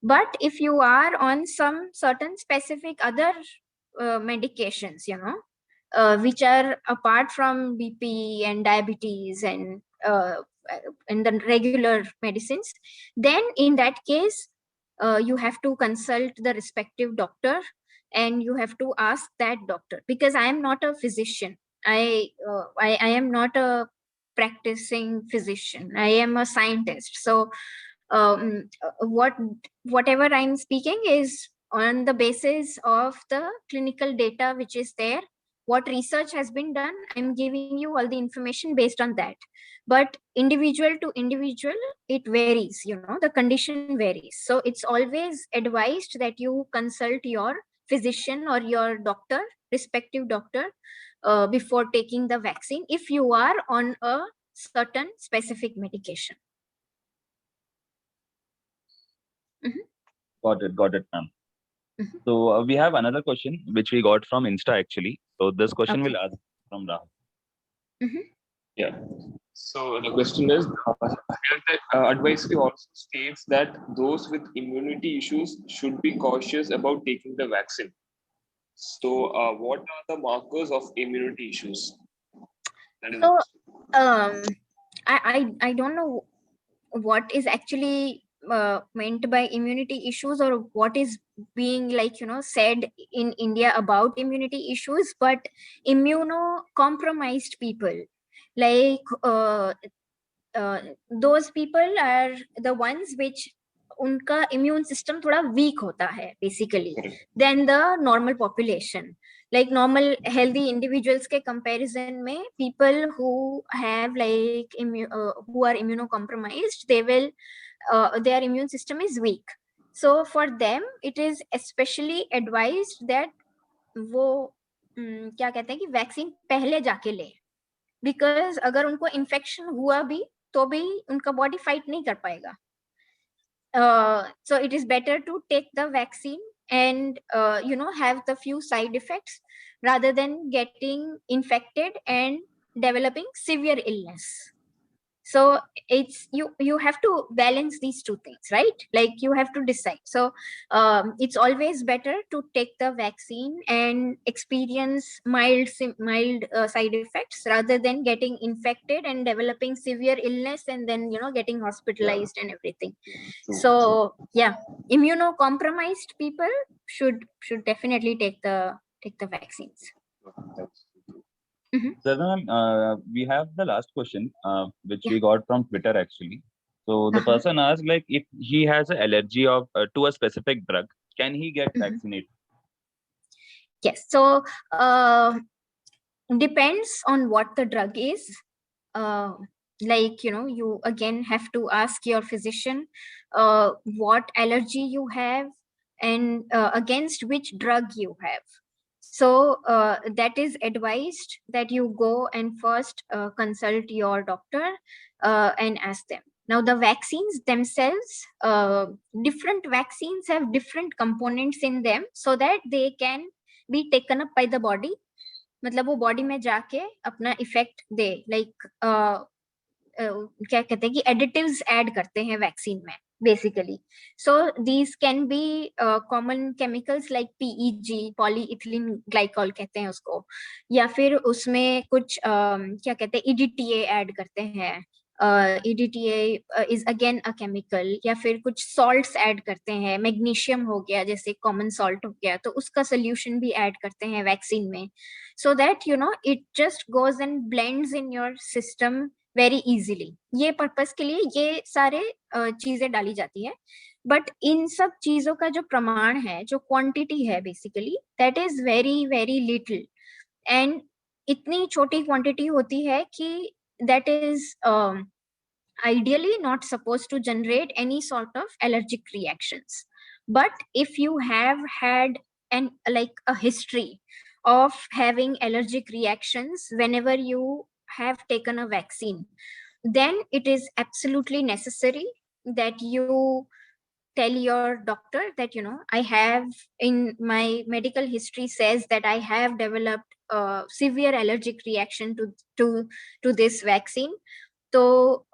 But if you are on some certain specific other medications, which are apart from BP and diabetes and the regular medicines, then in that case, you have to consult the respective doctor, and you have to ask that doctor, because I am not a physician. I am not a practicing physician. I am a scientist. So whatever I'm speaking is on the basis of the clinical data which is there, what research has been done. I'm giving you all the information based on that. But individual to individual, it varies, the condition varies. So it's always advised that you consult your physician or your doctor, respective doctor, before taking the vaccine, if you are on a certain specific medication. Got it, ma'am. So we have another question which we got from Insta actually. So this question will ask from Rahul. Yeah. So the question is, health advisory also states that those with immunity issues should be cautious about taking the vaccine. So what are the markers of immunity issues? So I don't know what is actually meant by immunity issues, or what is being said in India about immunity issues, but immunocompromised people, those people are the ones which उनका immune system थोड़ा weak होता है basically than the normal population. Like normal healthy individuals के comparison में, people who have who are immunocompromised, their immune system is weak. So for them it is especially advised that वो क्या कहते हैं कि वैक्सीन पहले जाके ले, because अगर उनको इन्फेक्शन हुआ भी तो भी उनका बॉडी फाइट नहीं कर पाएगा. So it is better to take the vaccine and have the few side effects rather than getting infected and developing severe illness. So it's you have to balance these two things, right? Like you have to decide. So it's always better to take the vaccine and experience mild side effects rather than getting infected and developing severe illness and then getting hospitalized and everything. So yeah, immunocompromised people should definitely take the vaccines. So, we have the last question, which we got from Twitter actually. So the person asked, like, if he has an allergy to a specific drug, can he get vaccinated? Yes. So depends on what the drug is. You again have to ask your physician what allergy you have and against which drug you have. So that is advised that you go and first consult your doctor and ask them. Now the vaccines themselves, different vaccines have different components in them so that they can be taken up by the body. मतलब वो body में जाके अपना effect दे. क्या कहते हैं कि additives add करते हैं वैक्सीन में basically. So these can be common chemicals like PEG, polyethylene glycol कहते हैं उसको, या फिर उसमें कुछ क्या कहते हैं EDTA ऐड करते हैं. EDTA is again a chemical. या फिर कुछ salts ऐड करते हैं, मैग्नीशियम हो गया जैसे कॉमन सॉल्ट हो गया, तो उसका सोल्यूशन भी ऐड करते हैं वैक्सीन में, so that it just goes and blends in your system very easily. ये पर्पस के लिए ये सारे चीजें डाली जाती है. बट इन सब चीजों का जो प्रमाण है, जो क्वांटिटी है basically, that is very very little, and इतनी छोटी क्वांटिटी होती है कि that is ideally not supposed to generate any sort of allergic reactions. But if you have had a history of having allergic reactions whenever you have taken a vaccine, then it is absolutely necessary that you tell your doctor that I have, in my medical history says that I have developed a severe allergic reaction to this vaccine. तो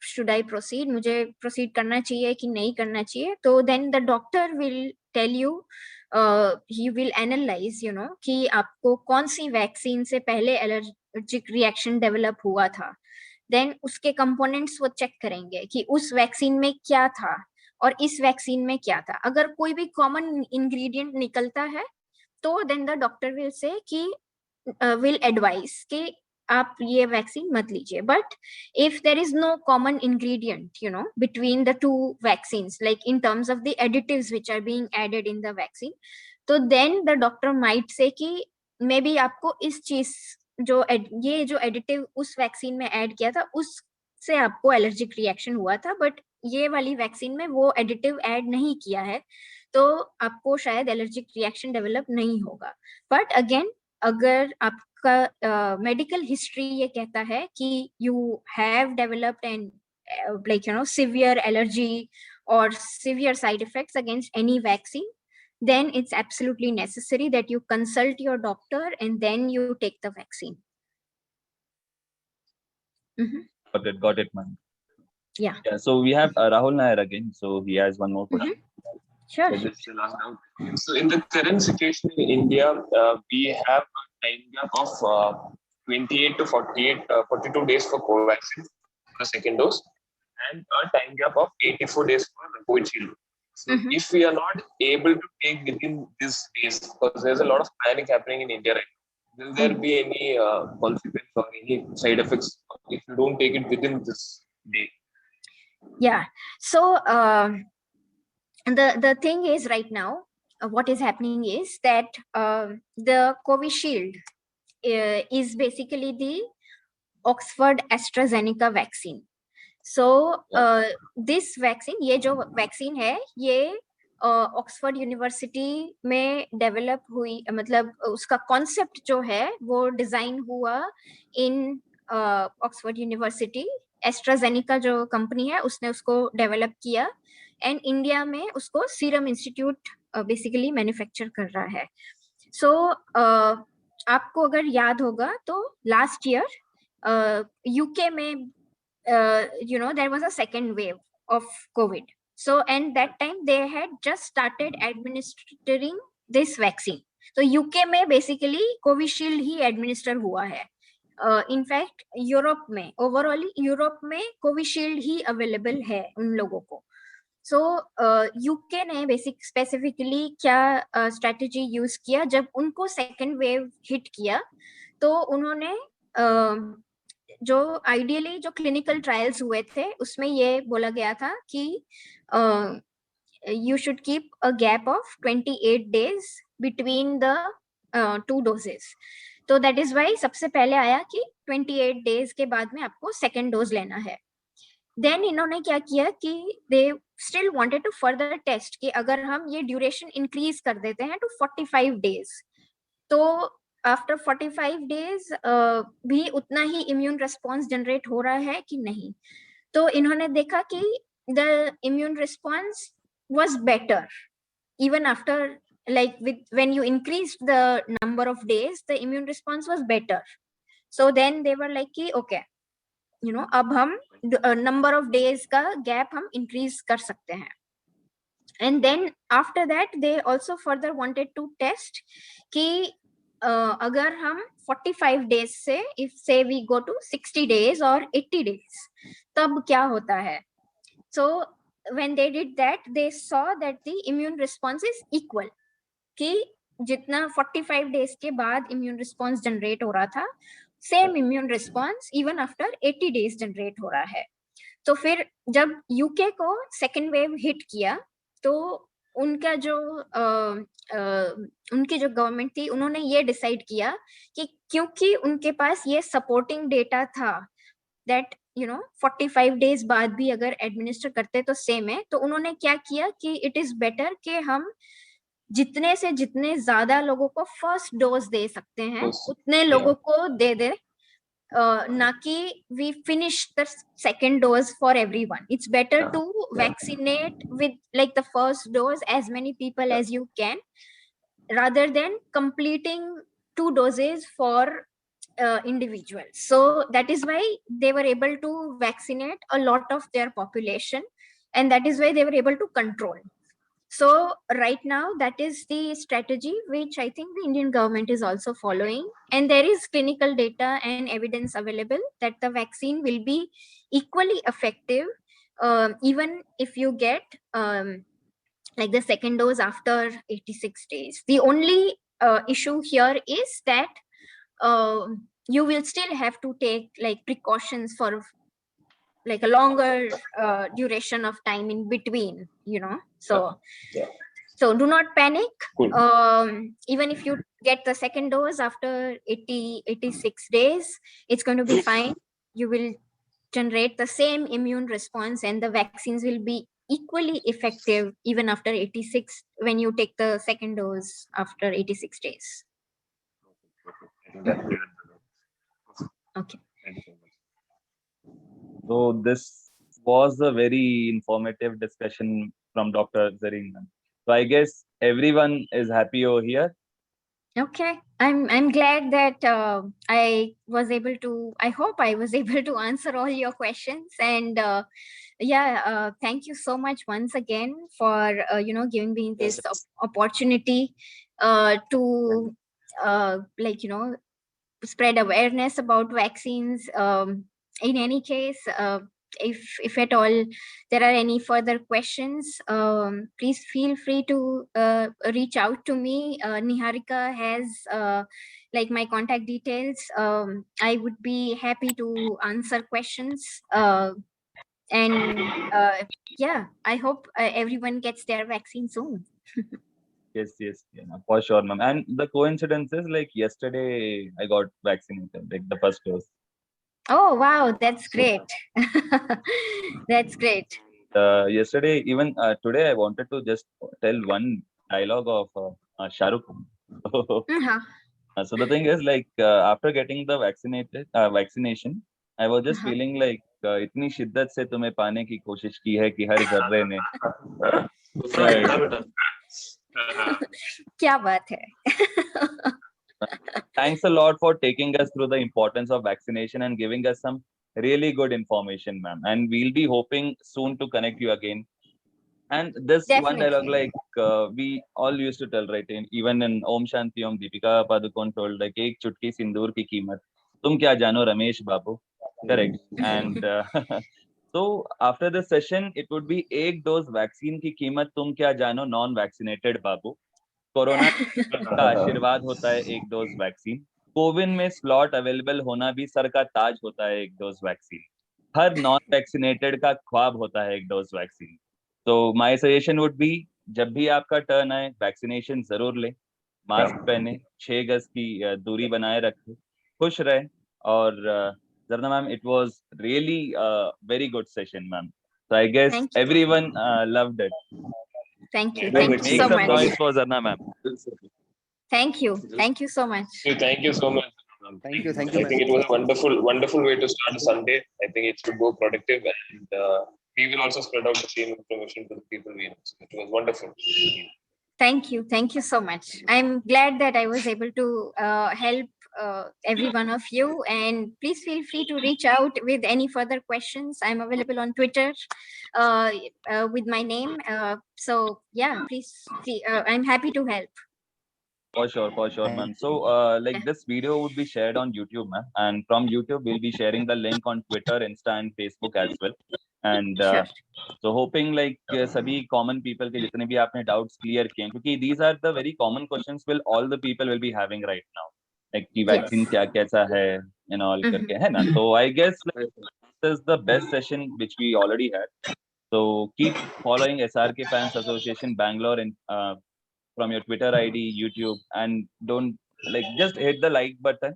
should I proceed, मुझे proceed करना चाहिए कि नहीं करना चाहिए? तो then the doctor will tell you, he will analyze कि आपको कौन सी वैक्सीन से पहले एलर्जिक रिएक्शन डेवलप हुआ था. देन उसके कंपोनेंट्स वो चेक करेंगे कि उस वैक्सीन में क्या था और इस वैक्सीन में क्या था. अगर कोई भी कॉमन इंग्रेडिएंट निकलता है तो then the doctor will say कि विल एडवाइस कि आप ये वैक्सीन मत लीजिए. But if there is no common ingredient between the two vaccines, like in terms of the additives which are being added in the vaccine, तो then the doctor might say कि may be आपको इस चीज ये जो additive उस vaccine में add किया था उससे आपको एलर्जिक रिएक्शन हुआ था, बट ये वाली वैक्सीन में वो एडिटिव ऐड नहीं किया है तो आपको शायद एलर्जिक रिएक्शन डेवलप नहीं होगा. बट अगेन अगर आपका मेडिकल हिस्ट्री ये कहता है कि you have developed and severe allergy or severe side effects against any vaccine, then it's absolutely necessary that you consult your doctor and then you take the vaccine. Got it, man. Yeah. So we have Rahul Nair again. So he has one more question. Sure. So this is the last round. So in the current situation in India, we have a time gap of 28 to 42 days for Covaxin, the second dose. and a time gap of 84 days for the Covishield. So if we are not able to take within these days, because there's a lot of panic happening in India right now, will there be any consequence or any side effects if you don't take it within this day? Yeah. So the thing is right now, what is happening is that the Covishield is basically the Oxford AstraZeneca vaccine. So this vaccine, ये जो vaccine है, ये Oxford university में develop हुई, मतलब उसका concept जो है वो डिजाइन हुआ इन ऑक्सफोर्ड यूनिवर्सिटी. एस्ट्राजेनिका जो कंपनी है उसने उसको डेवलप किया एंड इंडिया में उसको सीरम इंस्टीट्यूट बेसिकली मैन्युफैक्चर कर रहा है. सो आपको अगर याद होगा तो लास्ट ईयर यूके में there was a second wave of COVID. So, and that time they had just started administering this vaccine. So, UK में basically Covishield ही administer हुआ है. In fact, यूरोप में, overall यूरोप में Covishield ही available है उन लोगों को. So, UK ने बेसिक स्पेसिफिकली क्या strategy use किया जब उनको second wave hit किया, तो उन्होंने जो आइडियली जो क्लिनिकल ट्रायल्स हुए थे उसमें ये बोला गया था कि you should keep a gap of 28 days between the two doses. तो that is why सबसे पहले आया कि 28 days के बाद में आपको second dose लेना है. Then इन्होंने क्या किया कि they still wanted to further test कि अगर हम ये duration increase कर देते हैं to 45 days, तो आफ्टर 45 डेज भी उतना ही इम्यून रिस्पॉन्स जनरेट हो रहा है कि नहीं. तो इन्होंने देखा कि the immune response was better even after, like when you increased the number of days, the immune response was better. So then they were like कि okay, अब हम number of days का gap हम increase कर सकते हैं. And then after that they also further wanted to test कि अगर हम 45 days से if say we go to 60 days or 80 days, तब क्या होता है. So when they did that, they saw that the immune response is equal, कि जितना 45 days के बाद immune response generate हो रहा था, same immune response even after 80 days generate हो रहा है. तो फिर जब UK को second wave hit किया, तो उनका जो उनकी जो गवर्नमेंट थी उन्होंने ये डिसाइड किया कि क्योंकि उनके पास ये सपोर्टिंग डेटा था दैट 45 डेज बाद भी अगर एडमिनिस्टर करते तो सेम है, तो उन्होंने क्या किया कि इट इज बेटर कि हम जितने से जितने ज्यादा लोगों को फर्स्ट डोज दे सकते हैं उतने लोगों को दे दे, ना कि we finish the second dose for everyone. It's better to vaccinate with like the first dose as many people as you can, rather than completing 2 doses for individuals. So that is why they were able to vaccinate a lot of their population, and that is why they were able to control. So right now that is the strategy which I think the Indian government is also following, and there is clinical data and evidence available that the vaccine will be equally effective even if you get like the second dose after 86 days. The only issue here is that you will still have to take like precautions for like a longer duration of time in between, so so do not panic. Even if you get the second dose after 86 days, it's going to be fine. You will generate the same immune response and the vaccines will be equally effective even after 86 when you take the second dose after 86 days. Okay. Thank you so much. So this was a very informative discussion from Dr. Zareen. So I guess everyone is happy over here. Okay, I'm glad that I hope I was able to answer all your questions, and thank you so much once again for giving me this opportunity to spread awareness about vaccines. In any case, if at all there are any further questions, please feel free to reach out to me. Niharika has like my contact details. I would be happy to answer questions. And yeah, I hope everyone gets their vaccine soon. Yes, yeah, for sure, ma'am. And the coincidence is like yesterday I got vaccinated, like the first dose. Oh wow, that's great. That's great. Yesterday, even today, I wanted to just tell one dialogue of Shah Rukh Khan. So the thing is, like after getting the vaccination, I was just feeling like इतनी शिद्दत से तुम्हें पाने की कोशिश की है कि हर जर्रे ने. क्या बात है. Thanks a lot for taking us through the importance of vaccination and giving us some really good information, ma'am. And we'll be hoping soon to connect you again. And this one dialogue, like we all used to tell, right? Even in Om Shanti Om, Deepika Padukone told, like, "Ek chutki sindoor ki कीमत, tum kya jano, Ramesh Babu." Correct. And so after the session, it would be एक dose vaccine की कीमत तुम क्या जानो, non-vaccinated बाबू. Corona का आशीर्वाद होता है एक डोज वैक्सीन. कोविन में स्लॉट अवेलेबल होना भी सर का ताज होता है एक डोज वैक्सीन. हर नॉन वैक्सीनेटेड का ख्वाब होता है एक डोज वैक्सीन. तो माय सजेशन वुड बी, जब भी आपका टर्न आए वैक्सीनेशन जरूर ले. मास्क पहने, 6 गज की दूरी बनाए रखें, खुश रहे. और Zarna ma'am, it was really a very good session, ma'am. So I guess everyone loved it. Thank you. Thank you so much. Noise for Zarna ma'am. Thank you. Thank you so much. Thank you so much. Thank you. I think it was a wonderful way to start a Sunday. I think it should go productive, and we will also spread out the same information to the people we know. So it was wonderful. Thank you. Thank you so much. I'm glad that I was able to help every one of you, and please feel free to reach out with any further questions. I'm available on Twitter with my name. So yeah, please see, I'm happy to help. For sure, ma'am. So like this video would be shared on YouTube, ma'am, and from YouTube we'll be sharing the link on Twitter, Insta and Facebook as well. And so hoping like sabhi common people के जितने भी आपने doubts clear किए, क्योंकि these are the very common questions will all the people will be having right now, like कि vaccine क्या कैसा है and all करके, है ना. So I guess like, this is the best session which we already had. So keep following SRK Fans Association Bangalore in from your Twitter ID, YouTube, and don't like just hit the like button,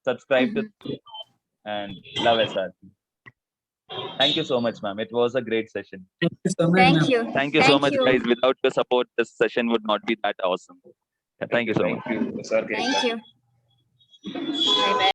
subscribe to and love SRK. Thank you so much, ma'am. It was a great session. Thank you. Thank you so much, guys. Without your support, this session would not be that awesome. Thank you so much. Thank you, SRK. Thank you. Bye bye.